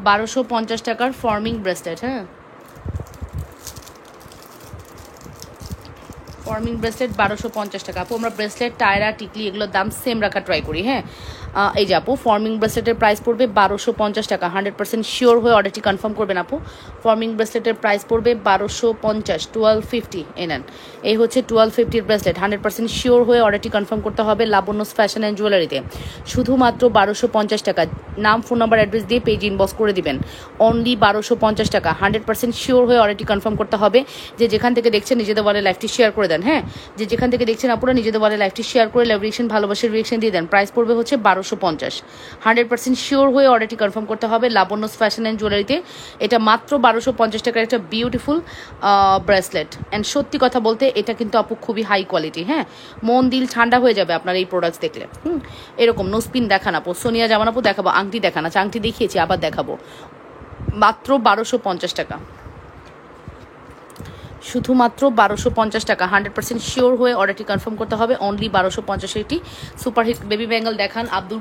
[SPEAKER 1] 1250 টাকার ফর্মিং ব্রেসলেট। হ্যাঁ, ফর্মিং ব্রেসলেট 1250 টাকা আপু। আমরা ব্রেসলেট, টায়রা, টিকলি এগুলোর দাম সেম রাখা ট্রাই করি। হ্যাঁ, এই যে আপু, ফর্মিং ব্রেসলেটের প্রাইস পড়বে 1250 টাকা। 100% শিওর হয়ে অর্ডারটি কনফার্ম করবেন আপু। ফর্মিং ব্রেসলেটের প্রাইস পড়বে 1250, 1250 নেন। এই হচ্ছে 1250 ব্রেসলেট। 100% শিওর হয়ে অর্ডারটি কনফার্ম করতে হবে লাবণ্যস ফ্যাশন অ্যান্ড জুয়েলারিতে। শুধুমাত্র 1250 টাকা। নাম, ফোন নাম্বার, অ্যাড্রেস দিয়ে পেজ ইনবক্স করে দিবেন। অনলি 1250 টাকা। 100% শিওর হয়ে অর্ডারটি কনফার্ম করতে হবে। যেখান থেকে দেখছেন নিজেদের বলে লাইভটি শেয়ার করে দেন। হ্যাঁ, যেখান থেকে দেখছেন আপনারা নিজেদের বলে লাইভটি শেয়ার করে লাভ রিয়েকশন, ভালোবাসার রিয়েকশন দিয়ে দেন। প্রাইস পড়বে হচ্ছে 1250। 100% শিওর হয়ে অর্ডারটি কনফার্ম করতে হবে লাবণ্যস ফ্যাশন অ্যান্ড জুয়েলারিতে। এটা মাত্র 1250 টাকার একটা বিউটিফুল ব্রেসলেট। অ্যান্ড সত্যি কথা বলতে এটা কিন্তু আপু খুবই হাই কোয়ালিটি। হ্যাঁ, মন দিল ঠান্ডা হয়ে যাবে আপনার এই প্রোডাক্টস দেখলে। এরকম নোসপিন দেখান আপু, সোনিয়া জামান আপু দেখাবো, আংটি দেখান। আচ্ছা, আংটি দেখিয়েছি, আবার দেখাবো। মাত্র 1250 টাকা, শুধুমাত্র 1250 টাকা। 100% শিওর হয়ে অর্ডারটি কনফার্ম করতে হবে। অনলি 1250 এটি সুপারহিট বেবি ব্যাঙ্গেল দেখান। আব্দুল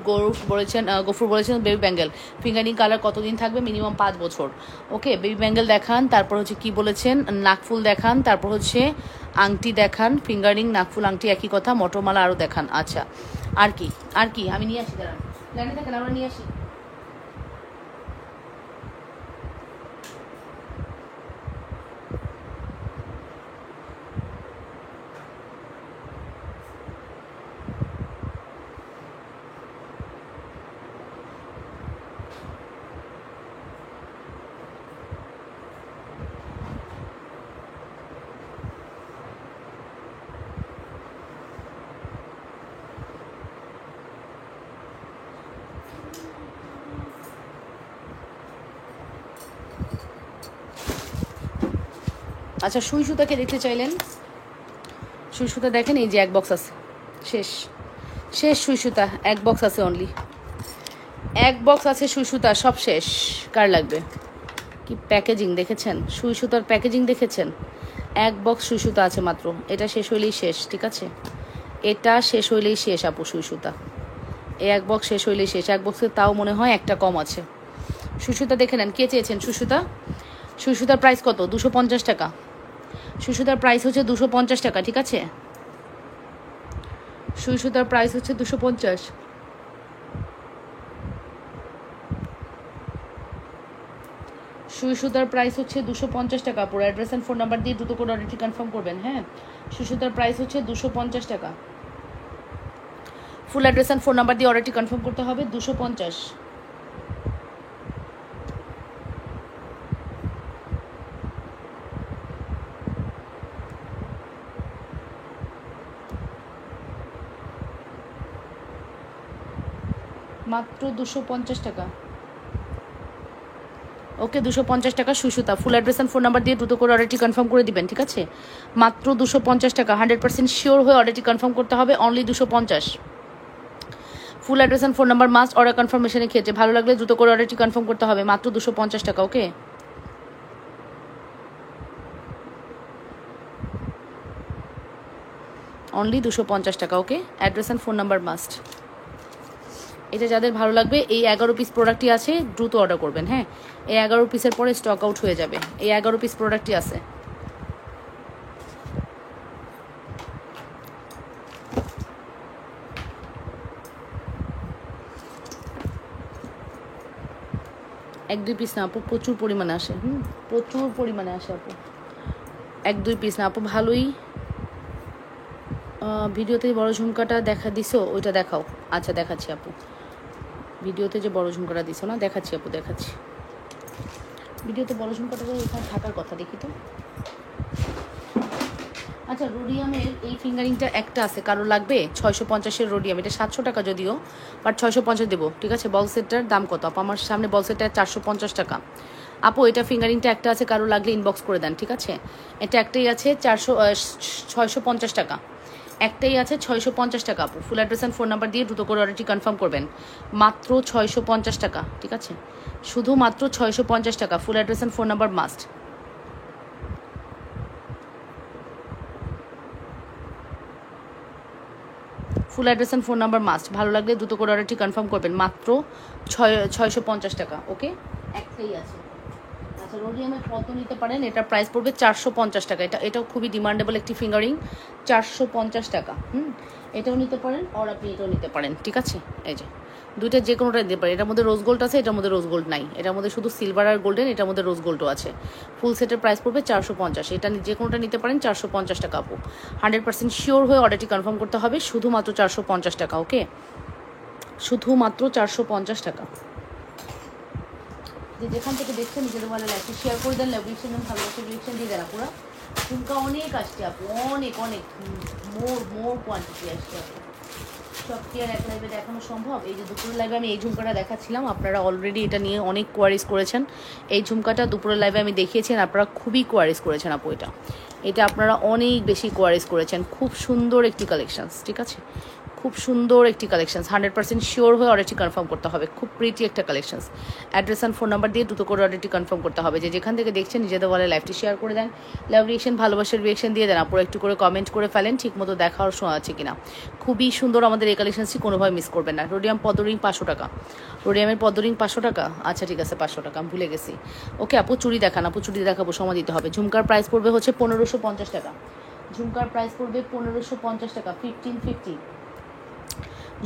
[SPEAKER 1] গফুর বলেছেন বেবি ব্যাঙ্গেল ফিঙ্গারিং কালার কতদিন থাকবে? মিনিমাম 5 বছর। ওকে, বেবি ব্যাঙ্গেল দেখান। তারপর হচ্ছে কি বলেছেন, নাকফুল দেখান। তারপর হচ্ছে আংটি দেখান। ফিঙ্গারিং, নাকফুল, আংটি একই কথা। মটরমালা আরও দেখান। আচ্ছা, আর কি আমি নিয়ে আসি, দাঁড়ান, লাইনে দেখেন, আমরা নিয়ে আসি। আচ্ছা, সুই সুতাকে দেখতে চাইলেন? সুই সুতা দেখেন, এই যে এক বক্স আছে, শেষ সুই সুতা এক বক্স আছে অনলি। এক বক্স আছে সুই সুতা, সব শেষ। কার লাগবে? কি প্যাকেজিং দেখেছেন? সুই সুতার প্যাকেজিং দেখেছেন? এক বক্স সুই সুতা আছে মাত্র, এটা শেষ হইলেই শেষ, ঠিক আছে? এটা শেষ হইলেই শেষ আপু, সুই সুতা এই এক বক্স শেষ হইলেই শেষ। এক বক্সে তাও মনে হয় একটা কম আছে। সুই সুতা দেখে নেন, কে চেয়েছেন সুই সুতা? সুই সুতার প্রাইস কত? 250 টাকা। সুই সুতার প্রাইস হচ্ছে 250 টাকা, ঠিক আছে? সুই সুতার প্রাইস হচ্ছে 250। সুই সুতার প্রাইস হচ্ছে 250 টাকা। পুরো অ্যাড্রেস অ্যান্ড ফোন নাম্বার দিয়ে দ্রুত করে অর্ডারটি কনফার্ম করবেন। হ্যাঁ, সুই সুতার প্রাইস হচ্ছে 250 টাকা। Full address and phone number দিয়ে অর্ডারটি কনফার্ম করতে হবে। 250। মাত্র 250 টাকা। ওকে, 250 টাকা সুই সুতা। ফুল অ্যাড্রেস অ্যান্ড ফোন নাম্বার দিয়ে দ্রুত করে অর্ডারটি কনফার্ম করে দিবেন, ঠিক আছে? মাত্র 250 টাকা। 100% শিওর হয়ে অর্ডারটি কনফার্ম করতে হবে। Only 250। Full address and phone number must order কনফার্মেশনের ক্ষেত্রে। ভালো লাগলে দ্রুত করে অর্ডারটি কনফার্ম করতে হবে। মাত্র 250 টাকা। ওকে, অনলি 250 টাকা। Okay, address and phone number must. এটা যাদের ভালো লাগবে, এই 11 পিস প্রোডাক্টই আছে, দ্রুত অর্ডার করবেন। হ্যাঁ, এই 11 পিসের পরে স্টক আউট হয়ে যাবে। এই 11 পিস প্রোডাক্টই আছে। এক দুই পিস না আপু, প্রচুর পরিমাণে আসে। প্রচুর পরিমাণে আসে আপু। এক দুই পিস না আপু, ভালোই। ভিডিওতে বড় ঝুমকাটা দেখা দিছো, ওইটা দেখাও। আচ্ছা, দেখাচ্ছি আপু। ভিডিওতে যে বড় ঝুমকাটা দিছো না, দেখাচ্ছি আপু, দেখাচ্ছি। ভিডিওতে বড় ঝুমকাটা এখানে থাকার কথা, দেখি তো। আচ্ছা, রোডিয়ামের এই ফিঙ্গারিংটা একটা আছে, কারো লাগবে? 650-এর রোডিয়াম, এটা 700 টাকা যদিও, বাট 650 দেবো, ঠিক আছে? বল সেটটার দাম কত আপু? আমার সামনে বল সেটটা 450 টাকা আপু। এটা ফিঙ্গারিংটা একটা আছে, কারো লাগলে ইনবক্স করে দেন, ঠিক আছে? এটা একটাই আছে 650 টাকা। একটাই আছে 650 টাকা আপু। ফুল অ্যাড্রেস অ্যান্ড ফোন নাম্বার দিয়ে দ্রুত করে অর্ডারটি কনফার্ম করবেন। মাত্র 650 টাকা, ঠিক আছে? শুধুমাত্র 650 টাকা। Full address and phone number must. Full address and phone number must. ভালো লাগলে দ্রুত করে অর্ডারটি কনফার্ম করবেন। মাত্র 650 টাকা। ওকে, একটাই আছে। আচ্ছা, রোডিয়ামের পদ্ম নিতে পারেন, এটার প্রাইস পড়বে 450 টাকা। এটাও খুবই ডিমান্ডেবল একটি ফিঙ্গারিং, 450 টাকা। এটাও নিতে পারেন, আর আপনি এটাও নিতে পারেন, ঠিক আছে? এই যে দুইটা যে কোনোটা নিতে পারেন। এটার মধ্যে রোজ গোল্ড আছে, এটার মধ্যে রোজ গোল্ড নাই। এটার মধ্যে শুধু সিলভার আর গোল্ডেন, এটার মধ্যে রোজ গোল্ডও আছে। ফুল সেটের প্রাইস পড়বে 450। এটা যে কোনোটা নিতে পারেন, 450 টাকা আপু। 100% শিওর হয়ে অর্ডারটি কনফার্ম করতে হবে। শুধুমাত্র 450 টাকা। ওকে, শুধুমাত্র 450 টাকা। যে যেখান থেকে দেখছেন নিজেদের ভালো লাগছে শেয়ার করে দেন, রিয়েকশন দেন, ভালোবাসে রিয়েকশন দিয়ে দেন। পুরো ঝুমকা অনেক আসছে আপু, অনেক অনেক মোর কোয়ান্টিটি আসছে আপু। সব কি আর এক লাইভে দেখানো সম্ভব? এই যে দুপুরের লাইভে আমি এই ঝুমকাটা দেখাচ্ছিলাম, আপনারা অলরেডি এটা নিয়ে অনেক কোয়ারিজ করেছেন। এই ঝুমকাটা দুপুরের লাইভে আমি দেখিয়েছি, আপনারা খুবই কোয়ারিজ করেছেন আপু। এটা আপনারা অনেক বেশি কোয়ারিজ করেছেন। খুব সুন্দর একটি কালেকশানস, ঠিক আছে? খুব সুন্দর একটি কালেকশানস। 100% শিওর হয়ে অর্ডারটি কনফার্ম করতে হবে। খুব প্রিটি একটা collections. Address and phone number দিয়ে দ্রুত করে অর্ডারটি কনফার্ম করতে হবে। যে যেখান থেকে দেখছেন নিজেদের বলে লাইভটি শেয়ার করে দেন, লাভ রিয়েকশন, ভালোবাসার রিয়েকশন দিয়ে দেন। আপনারা একটু করে কমেন্ট করে ফেলেন ঠিক মতো দেখার শোনা আছে কিনা। খুবই সুন্দর আমাদের এই কালেকশানসটি, কোনোভাবে মিস করবেন না। রোডিয়াম পদ্মরিং 500 টাকা। রোডিয়ামের পদ্মরিং 500 টাকা। আচ্ছা, ঠিক আছে, 500 টাকা, আমি ভুলে গেছি। ওকে আপু, চুড়ি দেখান আপু, চুড়ি দেখাবো, সময় দিতে হবে। ঝুমকার প্রাইস পড়বে হচ্ছে 1550 টাকা। ঝুমকার প্রাইস পড়বে 1550 টাকা। 1550।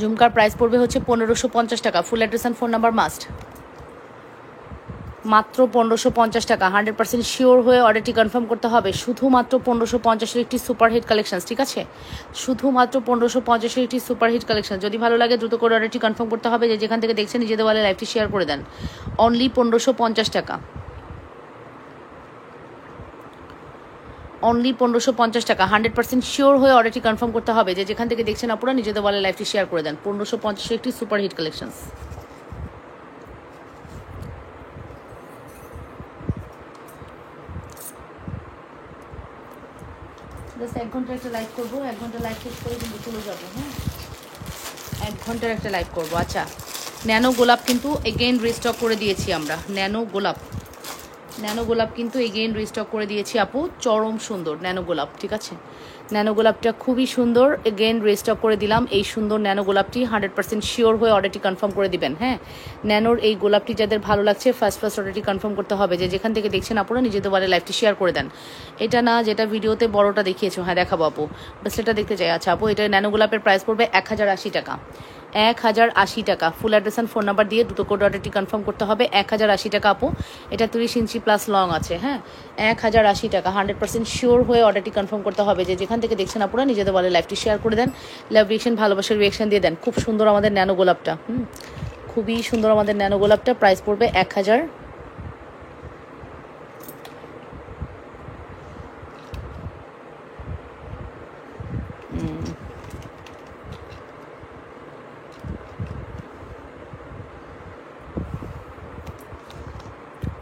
[SPEAKER 1] ঝুমকার প্রাইস পড়বে হচ্ছে 1550 টাকা। Full address and phone number must. মাত্র 1550 টাকা। 100% শিওর হয়ে অর্ডারটি কনফার্ম করতে হবে। শুধুমাত্র 1550-এর একটি সুপারহিট কালেকশন, ঠিক আছে? শুধুমাত্র 1550-এর একটি সুপারহিট কালেকশন। যদি ভালো লাগে দ্রুত করে অর্ডারটি কনফার্ম করতে হবে। যে যেখান থেকে দেখছেন নিজেদের বলে লাইভটি শেয়ার করে দেন। অনলি 1550 টাকা। অনলি 1550 টাকা। 100% শিওর হয়ে অর্ডারটি কনফার্ম করতে হবে। যে যেখান থেকে দেখছেন আপনারা নিজেদের বলে লাইভটি শেয়ার করে দেন। 1550-এর একটি সুপারহিট কালেকশন। জাস্ট 1 ঘন্টার একটা লাইভ করবো। 1 ঘন্টা লাইভ শেষ করে কিন্তু চলে যাবো। হ্যাঁ, 1 ঘন্টার একটা লাইভ করবো। আচ্ছা, ন্যানো গোলাপ কিন্তু এগেইন রিস্টক করে দিয়েছি আমরা। ন্যানো গোলাপ কিন্তু এগেইন রিস্টক করে দিয়েছি আপু, চরম সুন্দর ন্যানো গোলাপ, ঠিক আছে। ন্যানো গোলাপটা খুবই সুন্দর, এগেইন রিস্টক করে দিলাম এই সুন্দর ন্যানো গোলাপটি। 100% শিওর হয়ে অর্ডারটি কনফার্ম করে দিবেন। হ্যাঁ, ন্যানোর এই গোলাপটি যাদের ভালো লাগছে ফার্স্ট অর্ডারটি কনফার্ম করতে হবে। যে যেখান থেকে দেখছেন আপনারা নিজেদের বারে লাইভটি শেয়ার করে দেন। এটা না যেটা ভিডিওতে বড়টা দেখিয়েছো, হ্যাঁ দেখাবো আপু, বাস এটা দেখতে চাই। আচ্ছা আপু, এটা ন্যানো গোলাপের প্রাইস পড়বে 1080 টাকা। 1080 টাকা। Full address and phone number দিয়ে দুটো কোড অর্ডারটি কনফার্ম করতে হবে। 1080 টাকা আপু। এটা 30 ইঞ্চি প্লাস লং আছে। হ্যাঁ, 1080 টাকা। 100% শিওর হয়ে অর্ডারটি কনফার্ম করতে হবে। যে যেখান থেকে দেখছেন আপনারা নিজেদের বলে লাইভটি শেয়ার করে দেন, লাভ রিয়েকশন ভালোবাসার রিয়েকশন দিয়ে দেন। খুব সুন্দর আমাদের ন্যানো গোলাপটা, খুবই সুন্দর আমাদের ন্যানো গোলাপটা। প্রাইস পড়বে 1000।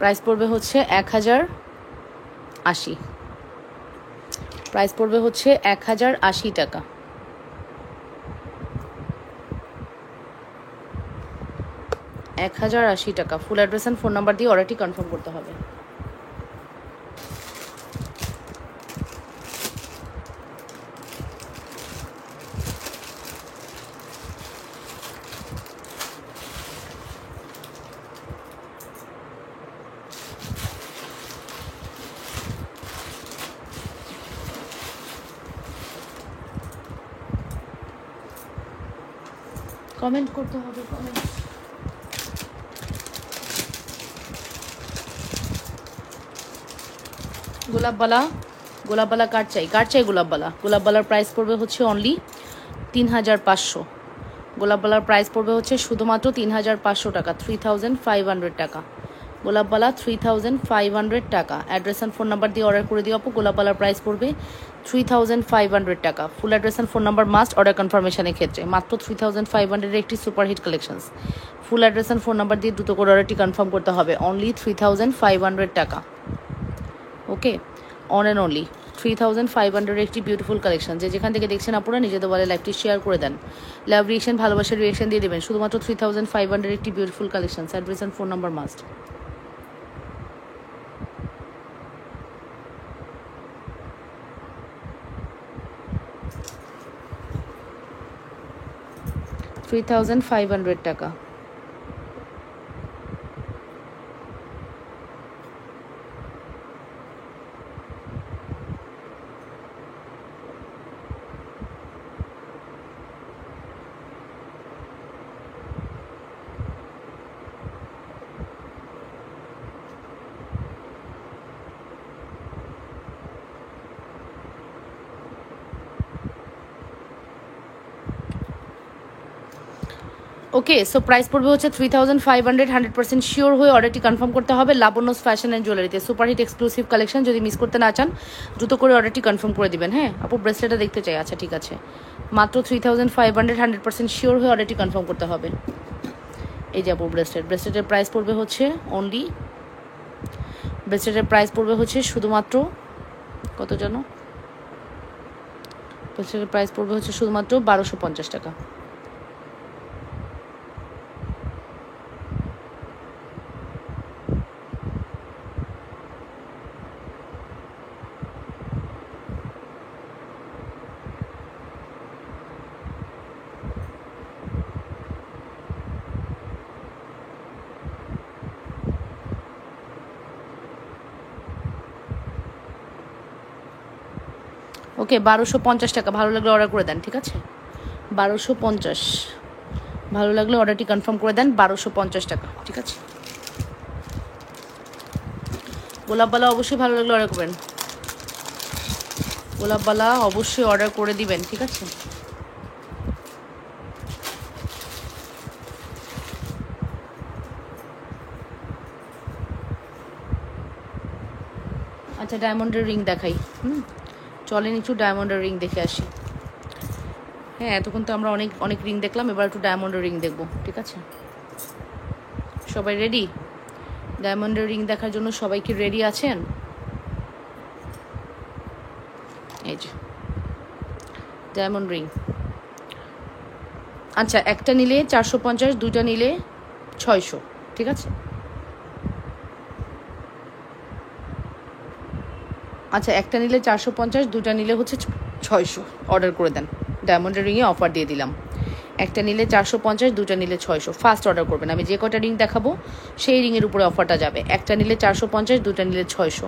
[SPEAKER 1] প্রাইস পড়বে হচ্ছে 1080। প্রাইস পড়বে হচ্ছে 1080 টাকা। 1080 টাকা। Full address and phone number দিয়ে অর্ডারটি কনফার্ম করতে হবে। কমেন্ট করতে হবে, কমেন্ট। গোলাপবালা কার চাই গোলাপবালার প্রাইস পড়বে হচ্ছে অনলি 3500। গোলাপবালার প্রাইস পড়বে হচ্ছে শুধুমাত্র 3500 টাকা, 3500 টাকা। গোলাপবালা 3500 টাকা। অ্যাড্রেস অ্যান্ড ফোন নাম্বার দিয়ে অর্ডার করে দিও আপু। গোলাপবালার প্রাইস পড়বে 3500 টাকা। Full address and phone number must order কনফার্মেশনের ক্ষেত্রে। মাত্র 3500 একটি superhit collections. Full address and phone number দিয়ে দ্রুত করে অর্ডারটি কনফার্ম করতে হবে। অনলি 3500 টাকা। ওকে, অন অ্যান্ড অনলি 3500 একটি বিউটিফুল কালেকশন। যে যেখান থেকে দেখছেন আপনারা নিজেদের বলে লাইভটি শেয়ার করে দেন, লাভ রিয়েকশন ভালোবাসার রিয়েকশন দিয়ে দেবেন। শুধুমাত্র 3500 একটি beautiful collection. Address and phone number must. $3,500 টাকা। ওকে, সো প্রাইস পড়বে হচ্ছে 3500। 100% শিওর হয়ে অর্ডারটি কনফার্ম করতে হবে। লাবণ্যস ফ্যাশন অ্যান্ড জুয়েলারিতে সুপারহিট এক্সক্লুসিভ কালেকশন। যদি মিস করতে না চান দ্রুত করে অর্ডারটি কনফার্ম করে দিবেন। হ্যাঁ আপু, ব্রেসলেটটা দেখতে চাই। আচ্ছা ঠিক আছে, মাত্র 3500। 100% শিওর হয়ে অর্ডারটি কনফার্ম করতে হবে। এই যে আপু ব্রেসলেটের প্রাইস পড়বে হচ্ছে অনলি, ব্রেসলেটের প্রাইস পড়বে হচ্ছে শুধুমাত্র কত জানো, ব্রেসলেটের প্রাইস পড়বে হচ্ছে শুধুমাত্র 1250 টাকা। ওকে, 1250 টাকা। ভালো লাগলে অর্ডার করে দেন, ঠিক আছে। 1250 ভালো লাগলে অর্ডারটি কনফার্ম করে দেন। 1250 টাকা, ঠিক আছে। গোলাপবালা অবশ্যই ভালো লাগলে অর্ডার করবেন। গোলাপবালা অবশ্যই অর্ডার করে দিবেন, ঠিক আছে। আচ্ছা, ডায়মন্ডের রিং দেখাই। চলেন একটু ডায়মন্ডের রিং দেখে আসি। হ্যাঁ, এতক্ষণ তো আমরা অনেক অনেক রিং দেখলাম, এবার একটু ডায়মন্ডের রিং দেখবো, ঠিক আছে। সবাই রেডি? ডায়মন্ডের রিং দেখার জন্য সবাই কি রেডি আছেন? এই যে ডায়মন্ড রিং। আচ্ছা, একটা নিলে 450, দুইটা নিলে 600, ঠিক আছে? আচ্ছা, একটা নিলে 450, দুটা নিলে হচ্ছে 600, অর্ডার করে দেন। ডায়মন্ডের রিংয়ে অফার দিয়ে দিলাম। একটা নিলে 450, দুটা নিলে 600, ফার্স্ট অর্ডার করবেন। আমি যে কটা রিং দেখাবো সেই রিংয়ের উপরে অফারটা যাবে। একটা নিলে 450, দুটা নিলে 600,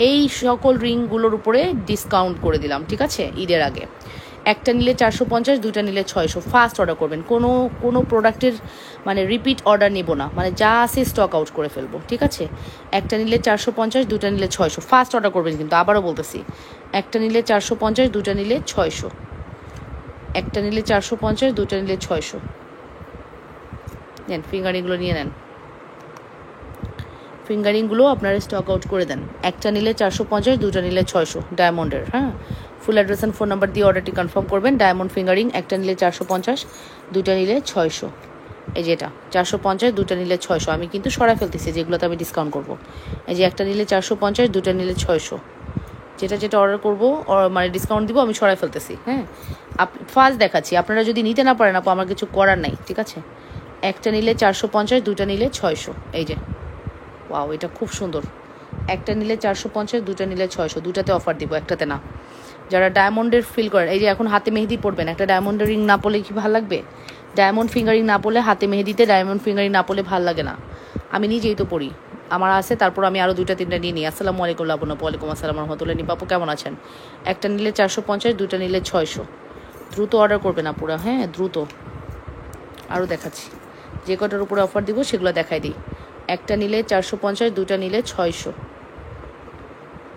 [SPEAKER 1] এই সকল রিংগুলোর উপরে ডিসকাউন্ট করে দিলাম, ঠিক আছে, ঈদের আগে। একটা নিলে 450, দুটা নিলে 600, ফার্স্ট অর্ডার করবেন। কোনো প্রোডাক্টের মানে রিপিট অর্ডার নিব না, মানে যা আছে স্টক আউট করে ফেলবো, ঠিক আছে? একটা নিলে 450, দুটা নিলে 600, ফার্স্ট অর্ডার করবেন কিন্তু, আবারও বলতেছি। একটা নিলে 450, দুটা নিলে 600, একটা নিলে 450, দুটা নিলে 600। নেন, ফিঙ্গারিংগুলো নিয়ে নেন। ফিঙ্গারিংগুলো আপনারা স্টক আউট করে দেন। একটা নিলে 450, দুটা নিলে 600, ডায়মন্ডের। হ্যাঁ, ফুল অ্যাড্রেস অ্যান্ড ফোন নাম্বার দিয়ে অর্ডারটি কনফার্ম করবেন। ডায়মন্ড ফিঙ্গারিং, একটা নিলে 450, দুটা নিলে 600। এই যে এটা 450, দুটা নিলে 600। আমি কিন্তু সরাই ফেলতেছি যেগুলোতে আমি ডিসকাউন্ট করবো। এই যে একটা নিলে 450, দুটা নিলে 600, যেটা অর্ডার করবো মানে ডিসকাউন্ট দিব আমি সরাই ফেলতেছি। হ্যাঁ, ফার্স্ট দেখাচ্ছি, আপনারা যদি নিতে না পারেন আপু আমার কিছু করার নাই, ঠিক আছে? একটা নিলে 450, দুটা নিলে 600। এই যে ওয়াও, এটা খুব সুন্দর। একটা নিলে 450, দুটা নিলে 600, দুটাতে অফার দিব, একটাতে না। যারা ডায়মন্ডের ফিল করেন, এই যে এখন হাতে মেহেদি পড়বেন, একটা ডায়মন্ডের রিং না পড়লে কি ভালো লাগবে? ডায়মন্ড ফিঙ্গারিং না পড়লে, হাতে মেহেদিতে ডায়মন্ড ফিঙ্গারিং না পড়লে ভালো লাগে না। আমি নিজেই তো পড়ি, আমার আছে, তারপর আমি আরও দুইটা তিনটা নিয়ে নিই। আসসালামু আলাইকুম লাবণ্য। ওয়ালাইকুম আসসালাম রহমতুল্লাহ। নিপাপু কেমন আছেন? একটা নিলে 450, দুটা নিলে 600, দ্রুত অর্ডার করবেন আপুরা, হ্যাঁ দ্রুত। আরও দেখাচ্ছি, যে কটার উপরে অফার দিব সেগুলো দেখাই দিই। একটা নিলে 450, দুটা নিলে 600,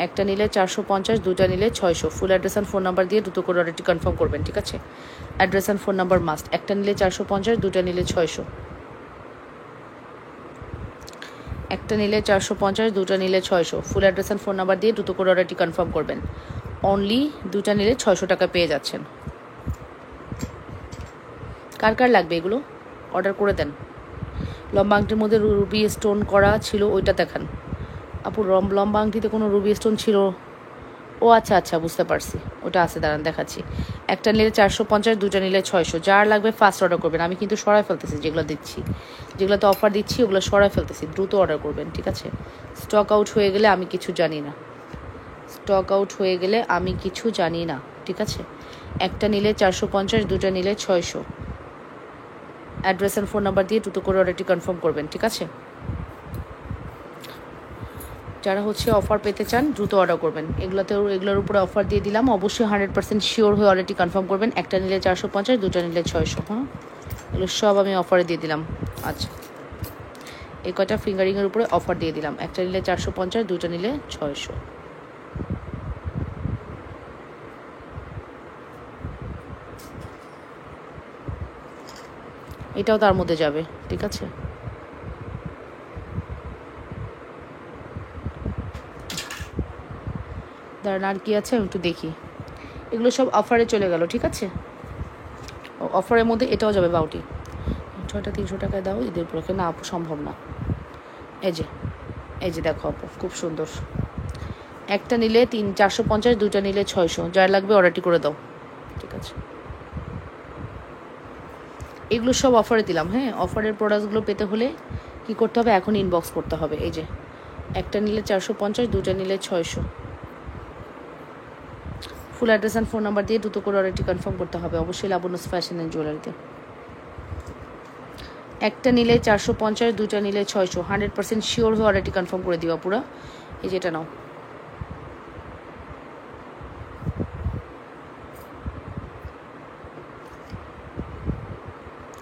[SPEAKER 1] একটা নিলে 450, দুটা নিলে 600। ফুল অ্যাড্রেস অ্যান্ড ফোন নাম্বার দিয়ে দ্রুত করে অর্ডারটি কনফার্ম করবেন, ঠিক আছে? Address and phone number must. একটা নিলে 450, দুটা নিলে 600, একটা নিলে 450, দুটা নিলে 600। ফুল অ্যাড্রেস অ্যান্ড ফোন নাম্বার দিয়ে দ্রুত করে অর্ডারটি কনফার্ম করবেন। অনলি দুটা নিলে 600 টাকা পেয়ে যাচ্ছেন। কার কার লাগবে এগুলো অর্ডার করে দেন। লম্বা আংটির মধ্যে রুবি স্টোন করা ছিল, ওইটা দেখান আপু। লম্বা আংটিতে কোনো রুবি স্টোন ছিল? ও আচ্ছা আচ্ছা, বুঝতে পারছি, ওটা আছে, দাঁড়ান দেখাচ্ছি। একটা নিলে 450, দুটা নিলে 600। যার লাগবে ফার্স্ট অর্ডার করবেন। আমি কিন্তু সরাই ফেলতেছি যেগুলো দিচ্ছি, যেগুলোতে অফার দিচ্ছি ওগুলো সরাই ফেলতেছি, দ্রুত অর্ডার করবেন, ঠিক আছে? স্টক আউট হয়ে গেলে আমি কিছু জানি না, স্টক আউট হয়ে গেলে আমি কিছু জানি না, ঠিক আছে? একটা নিলে 450, দুটা নিলে 600। অ্যাড্রেস অ্যান্ড ফোন নাম্বার দিয়ে দ্রুত করে অর্ডারটি কনফার্ম করবেন, ঠিক আছে? যারা হচ্ছে অফার পেতে চান দ্রুত অর্ডার করবেন। এগুলোর উপরে অফার দিয়ে দিলাম, অবশ্যই 100% শিওর হয়ে অর্ডারটি কনফার্ম করবেন। একটা নিলে 450, দুটা নিলে 600। হ্যাঁ, এগুলো সব আমি অফারে দিয়ে দিলাম। আচ্ছা, এই কয়টা ফিঙ্গারিংয়ের উপরে অফার দিয়ে দিলাম। একটা নিলে 450, দুটা নিলে 600। এটাও তার মধ্যে যাবে, ঠিক আছে? দাঁড়ান, আর কি আছে আমি একটু দেখি। এগুলো সব অফারে চলে গেল, ঠিক আছে? অফারের মধ্যে এটাও যাবে, বাউটি। 6টা 300 টাকায় দাও ঈদের উপলক্ষে। না আপু, সম্ভব না। এই যে দেখো আপু, খুব সুন্দর। একটা নিলে 450, দুটা নিলে 600। যার লাগবে অর্ডারটি করে দাও, ঠিক আছে? এগুলো সব অফারে দিলাম। হ্যাঁ, অফারের প্রোডাক্টসগুলো পেতে হলে কি করতে হবে? এখন ইনবক্স করতে হবে। এই যে একটা নিলে 450, দুটা নিলে 600। ফুল অ্যাড্রেস অ্যান্ড ফোন নাম্বার দিয়ে দ্রুত করে অর্ডারটি কনফার্ম করতে হবে, অবশ্যই লাবণ্য ফ্যাশন অ্যান্ড জুয়েলারিতে। একটা নিলে 450, দুটা নিলে 600। 100% শিওর হয়ে অর্ডারটি কনফার্ম করে দিবা পুরা। এই যেটা নাও,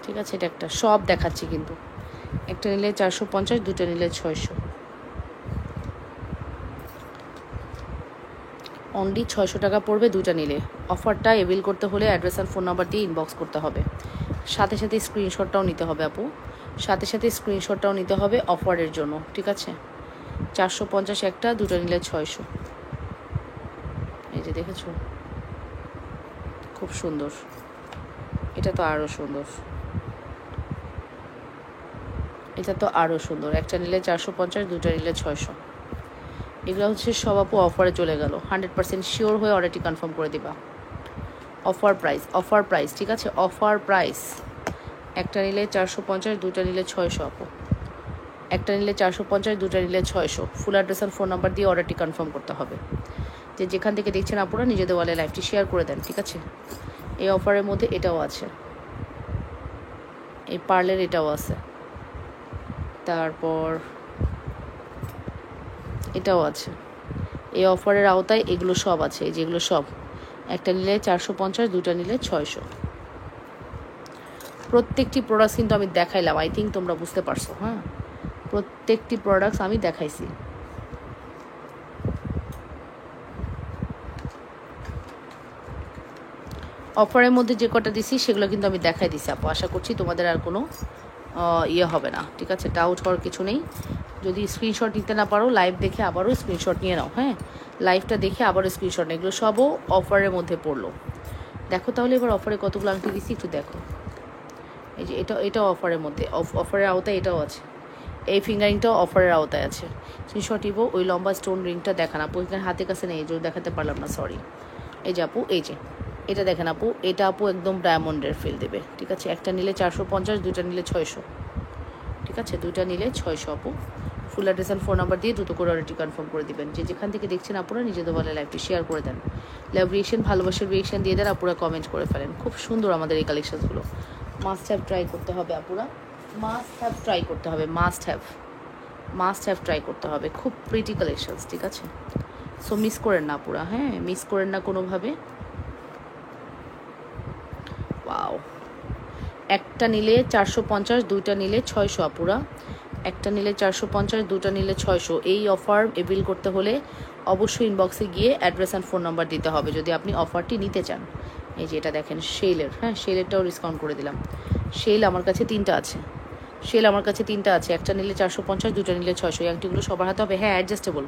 [SPEAKER 1] ঠিক আছে? এটা একটা, সব দেখাচ্ছি কিন্তু। একটা নিলে 450, দুটা নিলে 600। অনলি 600 টাকা পড়বে দুটা নিলে। অফারটা এভিল করতে হলে অ্যাড্রেস আর ফোন নাম্বার দিয়ে ইনবক্স করতে হবে। সাথে সাথে স্ক্রিনশটটাও নিতে হবে আপু, সাথে সাথে স্ক্রিনশটটাও নিতে হবে অফারের জন্য, ঠিক আছে? 450 একটা, দুটা নিলে 600। এই যে দেখেছো, খুব সুন্দর। এটা তো আরও সুন্দর, এটা তো আরও সুন্দর। একটা নিলে 450, দুটা নিলে 600। এগুলো হচ্ছে সব আপু অফারে চলে গেল। 100% শিওর হয়ে অর্ডারটি কনফার্ম করে দিবা। অফার প্রাইস, ঠিক আছে? Offer price. একটা নিলে 450, দুটা নিলে 600 আপু। একটা নিলে 450, দুটা নিলে 600। ফুল অ্যাড্রেস আর ফোন নাম্বার দিয়ে অর্ডারটি কনফার্ম করতে হবে। যে যেখান থেকে দেখছেন আপুরা নিজেদের ওয়ালে লাইভটি শেয়ার করে দেন, ঠিক আছে। এই অফারের মধ্যে এটাও আছে, এই পার্লের এটাও আছে, তারপর এটাও আছে। এই অফারের আওতায় এগুলো সব আছে, এই যেগুলো সব। একটা নিলে 450, দুটা নিলে 600। প্রত্যেকটি প্রোডাক্টস কিন্তু আমি দেখাইলাম, আই থিঙ্ক তোমরা বুঝতে পারছো। হ্যাঁ, প্রত্যেকটি প্রোডাক্টস আমি দেখাইছি। অফারের মধ্যে যে কটা দিছি সেগুলো কিন্তু আমি দেখাই দিছি আপু। আশা করছি তোমাদের আর কোনো ইয়ে হবে না, ঠিক আছে। ডাউট হওয়ার কিছু নেই। যদি স্ক্রিনশট নিতে না পারো, লাইভ দেখে আবারও স্ক্রিনশট নিয়ে নাও। হ্যাঁ, লাইভটা দেখে আবারও স্ক্রিনশট, এগুলো সবও অফারের মধ্যে পড়লো। দেখো তাহলে এবার অফারে কতগুলো আংটি দিছি একটু দেখো। এই যে এটা অফারের মধ্যে, অফারের আওতায় এটাও আছে। এই ফিঙ্গারিংটাও অফারের আওতায় আছে। স্ক্রিনশট নিবো। ওই লম্বা স্টোন রিংটা দেখান আপু, এখানে হাতের কাছে নেই, এই যে দেখাতে পারলাম না, সরি। এই যে আপু, এই যে এটা দেখেন আপু, এটা আপু একদম ডায়মন্ডের ফিল দেবে, ঠিক আছে। একটা নিলে 450, দুইটা নিলে 600, ঠিক আছে। দুইটা নিলে 600 আপু। ফুল অ্যাড্রেস আর ফোন নাম্বার দিয়ে দ্রুত করে অর্ডারটি কনফার্ম করে দিবেন। যে যেখান থেকে দেখছেন আপুরা নিজেদের বলে লাইভটি শেয়ার করে দেন। লাইভ রিয়েকশন, ভালোবাসার রিয়েকশন দিয়ে দেন আপুরা, কমেন্ট করে ফেলেন। খুব সুন্দর আমাদের এই কালেকশনসগুলো। মাস্ট হ্যাভ ট্রাই করতে হবে আপুরা, মাস্ট হ্যাভ ট্রাই করতে হবে, মাস্ট হ্যাভ ট্রাই করতে হবে। খুব প্রিটি কালেকশনস, ঠিক আছে। সো মিস করেন না আপুরা, হ্যাঁ, মিস করেন না কোনোভাবে। ওয়াও, একটা নিলে 450, দুইটা নিলে 600 আপুরা। একটা নিলে 450, দুটা নিলে 600। এই অফার এভিল করতে হলে অবশ্যই ইনবক্সে গিয়ে অ্যাড্রেস অ্যান্ড ফোন নাম্বার দিতে হবে যদি আপনি অফারটি নিতে চান। এই যে এটা দেখেন শেলের, হ্যাঁ, শেলেরটাও ডিসকাউন্ট করে দিলাম। শেল আমার কাছে তিনটা আছে, একটা নিলে 450, দুটা নিলে 600। এই আংটিগুলো সবার হাতে হবে, হ্যাঁ, অ্যাডজাস্টেবল।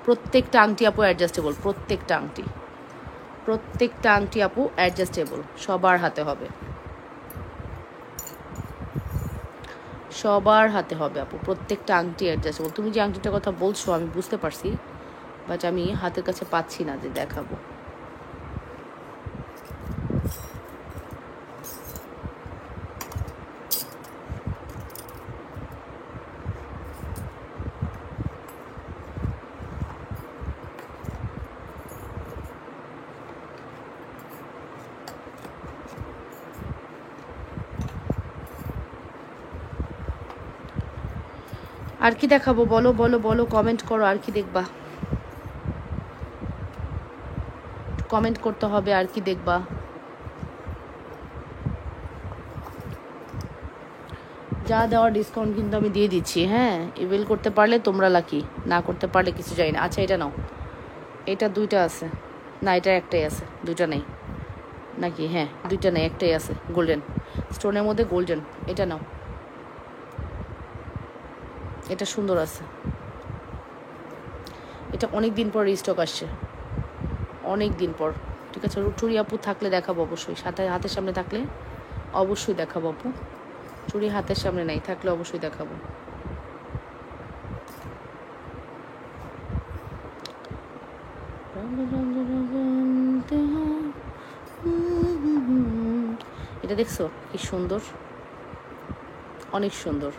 [SPEAKER 1] প্রত্যেকটা আংটি আপু অ্যাডজাস্টেবল, প্রত্যেকটা আংটি আপু অ্যাডজাস্টেবল, সবার হাতে হবে, সবার হাতে হবে আপু। প্রত্যেকটা আংটি অ্যাডজাস্টেবল। তুমি যে আংটিটার কথা বলছো আমি বুঝতে পারছি, বাট আমি হাতের কাছে পাচ্ছি না যে দেখাবো। আর কি দেখাবো বলো বলো বলো, কমেন্ট করো। আর কি দেখবা, কমেন্ট করতে হবে। আর কি দেখবা, যা দেওয়ার ডিসকাউন্ট কিন্তু আমি দিয়ে দিচ্ছি। হ্যাঁ, ইভেল করতে পারলে তোমরা লাকি, না করতে পারলে কিছু যাই না। আচ্ছা, এটা নাও, এটা দুইটা আছে না, এটা একটাই আছে, দুইটা নেই নাকি? হ্যাঁ, দুইটা নেই, একটাই আছে, গোল্ডেন স্টোনের মধ্যে গোল্ডেন। এটা নাও, এটা সুন্দর আছে। এটা অনেক দিন পর রিস্টক আসছে, অনেক দিন পর, ঠিক আছে। চুড়ি আপু থাকলে দেখাবো অবশ্যই, সাথে হাতের সামনে থাকলে অবশ্যই দেখাবো আপু। চুড়ি হাতের সামনে নাই, থাকলে অবশ্যই দেখাবো। এটা দেখছো কি সুন্দর, অনেক সুন্দর।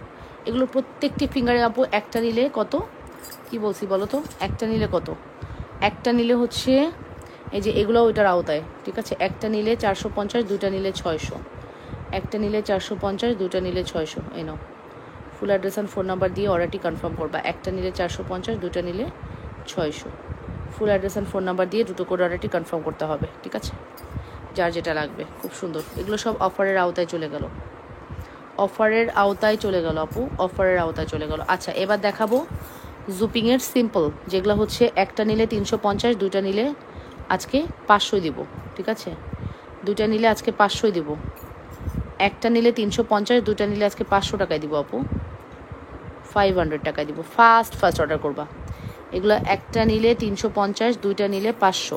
[SPEAKER 1] এগুলো প্রত্যেকটি ফিঙ্গারে আপু একটা নিলে কত, কি বলছি বলো তো, একটা নিলে কত? একটা নিলে হচ্ছে এই যে এগুলো ওইটার আওতায়, ঠিক আছে। একটা নিলে 450, দুটা নিলে 600। একটা নিলে 450, দুটা নিলে 600। এই নাও, full address and phone number দিয়ে অর্ডারটি কনফার্ম করবা। একটা নিলে 450, দুটা নিলে 600। ফুল অ্যাড্রেস অ্যান্ড ফোন নাম্বার দিয়ে দুটো করে অর্ডারটি কনফার্ম করতে হবে, ঠিক আছে, যার যেটা লাগবে। খুব সুন্দর, এগুলো সব অফারের আওতায় চলে গেল, অফারের আওতায় চলে গেল আপু, অফারের আওতায় চলে গেল। আচ্ছা, এবার দেখাবো জুপিংয়ের সিম্পল, যেগুলো হচ্ছে একটা নিলে 350, দুইটা নিলে আজকে 500 দিব, ঠিক আছে। দুইটা নিলে আজকে 500 দিব। একটা নিলে 350, দুইটা নিলে আজকে 500 টাকায় দিব আপু, 500 টাকায় দিব। ফার্স্ট অর্ডার করবা। এগুলো একটা নিলে 350, দুইটা নিলে 500।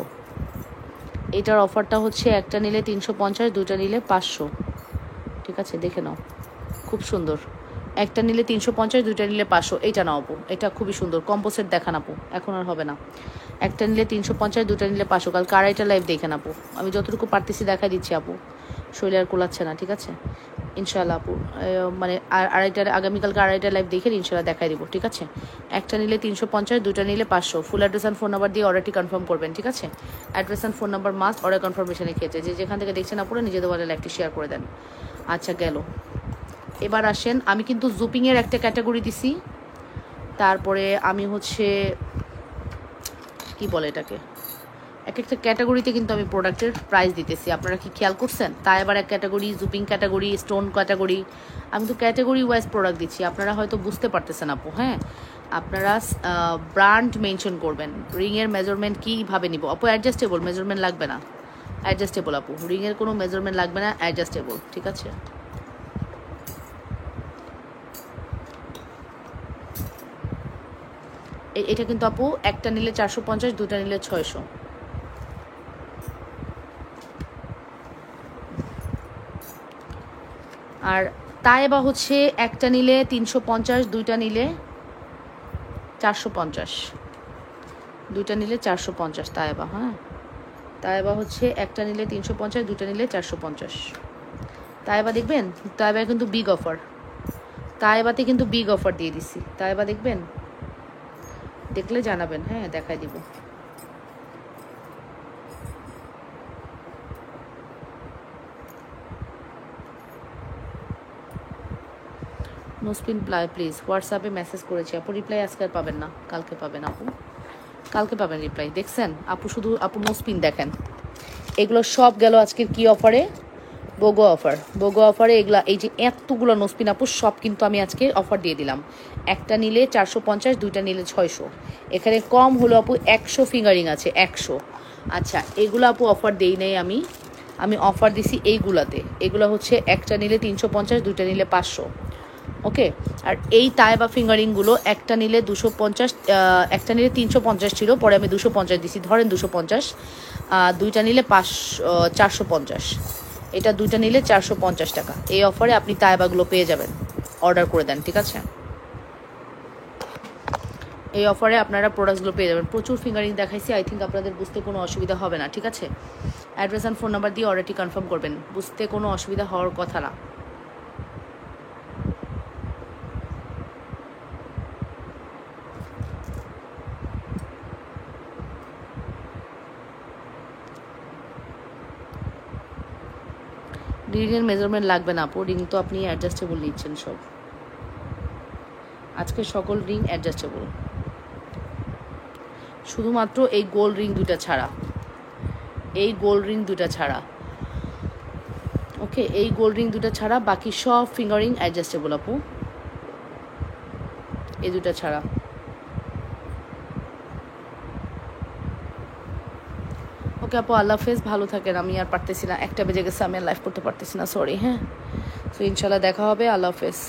[SPEAKER 1] এটার অফারটা হচ্ছে একটা নিলে 350, দুইটা নিলে 500, ঠিক আছে। দেখে নাও, খুব সুন্দর। একটা নিলে 350, দুইটা নিলে 500। এইটা নাও আপু, এটা খুবই সুন্দর। কম্পোসেট দেখান আপু, এখন আর হবে না। একটা নিলে 350, দুইটা নিলে 500। কাল আড়াইটা লাইভ দেখেন আপু, আমি যতটুকু পারতেছি দেখা দিচ্ছি আপু, শরীরে আর কোলাচ্ছে না, ঠিক আছে। ইনশাল্লাহ আপু মানে আড়াইটার আগামীকালকে আড়াইটা লাইভ দেখে ইনশাল্লাহ দেখাই দিব, ঠিক আছে? একটা নিলে 350, দুটা নিলে 500। Full address and phone number দিয়ে অর্ডারটি কনফার্ম করবেন, ঠিক আছে? Address and phone number must, order কনফার্মেশনে ক্ষেত্রে যে যেখান থেকে দেখছেন আপুরা নিজেদের বলে লাইভটি শেয়ার করে দেন। আচ্ছা গেল। এবার আসেন, আমি কিন্তু জুপিংয়ের একটা ক্যাটাগরি দিছি, তারপরে আমি হচ্ছে কি বলে এটাকে, এক একটা ক্যাটাগরিতে কিন্তু আমি প্রোডাক্টের প্রাইস দিতেছি, আপনারা কি খেয়াল করছেন? তাই আবার এক ক্যাটাগরি, জুপিং ক্যাটাগরি, স্টোন ক্যাটাগরি, আমি তো ক্যাটাগরি ওয়াইজ প্রোডাক্ট দিচ্ছি, আপনারা হয়তো বুঝতে পারতেছেন আপু। হ্যাঁ, আপনারা ব্র্যান্ড মেনশন করবেন। রিংয়ের মেজারমেন্ট কীভাবে নিব আপু? অ্যাডজাস্টেবল, মেজারমেন্ট লাগবে না, অ্যাডজাস্টেবল আপু, রিংয়ের কোনো মেজারমেন্ট লাগবে না, অ্যাডজাস্টেবল, ঠিক আছে? এটা কিন্তু আপু একটা নিলে 450, দুটা নিলে 600। আর তায়েবা হচ্ছে একটা নিলে 350, দুইটা নিলে 450, দুইটা নিলে 450 তায়েবা। হ্যাঁ, তায়েবা হচ্ছে একটা নিলে 350, দুটা নিলে 450। তায়েবা দেখবেন, তায়েবা কিন্তু বিগ অফার, তায়েবাতে কিন্তু বিগ অফার দিয়ে দিছি। তায়েবা দেখবেন, দেখলে জানাবেন, হ্যাঁ দেখাই দিব। নোসপিন প্লিজ হোয়াটসঅ্যাপে মেসেজ করেছি আপু, রিপ্লাই আজকে আর পাবেন না, কালকে পাবেন আপু, কালকে পাবেন রিপ্লাই। দেখছেন আপু, শুধু আপু নোসপিন দেখেন, এগুলো সব গেল আজকের কি অফারে, বোগো অফার। বোগো অফারে এগুলা, এই যে এতগুলো নোসপিন আপু সব কিন্তু আমি আজকে অফার দিয়ে দিলাম। একটা নিলে 450, দুইটা নিলে 600। এখানে কম হলো আপু 100 ফিঙ্গারিং আছে, 100। আচ্ছা, এগুলো আপু অফার দেই নাই আমি অফার দিছি এইগুলাতে। এগুলো হচ্ছে একটা নিলে 350, দুইটা নিলে 500। ওকে, আর এই তায়েবা ফিঙ্গারিংগুলো একটা নিলে 250, একটা নিলে 350 ছিল, পরে আমি 250 দিছি, ধরেন 250। দুইটা নিলে 450, এটা দুইটা নিলে 450 টাকা। এই অফারে আপনি তায়েবাগুলো পেয়ে যাবেন, অর্ডার করে দেন, ঠিক আছে? এই অফারে আপনারা প্রোডাক্টসগুলো পেয়ে যাবেন। প্রচুর ফিঙ্গারিং দেখাইছি, আই থিঙ্ক আপনাদের বুঝতে কোনো অসুবিধা হবে না, ঠিক আছে? অ্যাড্রেস অ্যান্ড ফোন নাম্বার দিয়ে অর্ডারটি কনফার্ম করবেন, বুঝতে কোনো অসুবিধা হওয়ার কথা না। রিংয়ের মেজারমেন্ট লাগবে না আপু, রিং তো আপনি অ্যাডজাস্টেবল নিচ্ছেন সব, আজকে সকল রিং অ্যাডজাস্টেবল, শুধুমাত্র এই গোল্ড রিং দুটা ছাড়া, এই গোল্ড রিং দুটা ছাড়া। ওকে, এই গোল্ড রিং দুটা ছাড়া বাকি সব ফিঙ্গারিং অ্যাডজাস্টেবল আপু, এই দুটা ছাড়া। ওকে আপু, আল্লাহ হাফেজ, ভালো থাকেন। আমি আর পারতেছি না, 1টা বেজে গেছে, আমি আর লাইভ করতে পারতেছি না, সরি। হ্যাঁ, তো ইনশাল্লাহ দেখা হবে, আল্লাহ হাফেজ।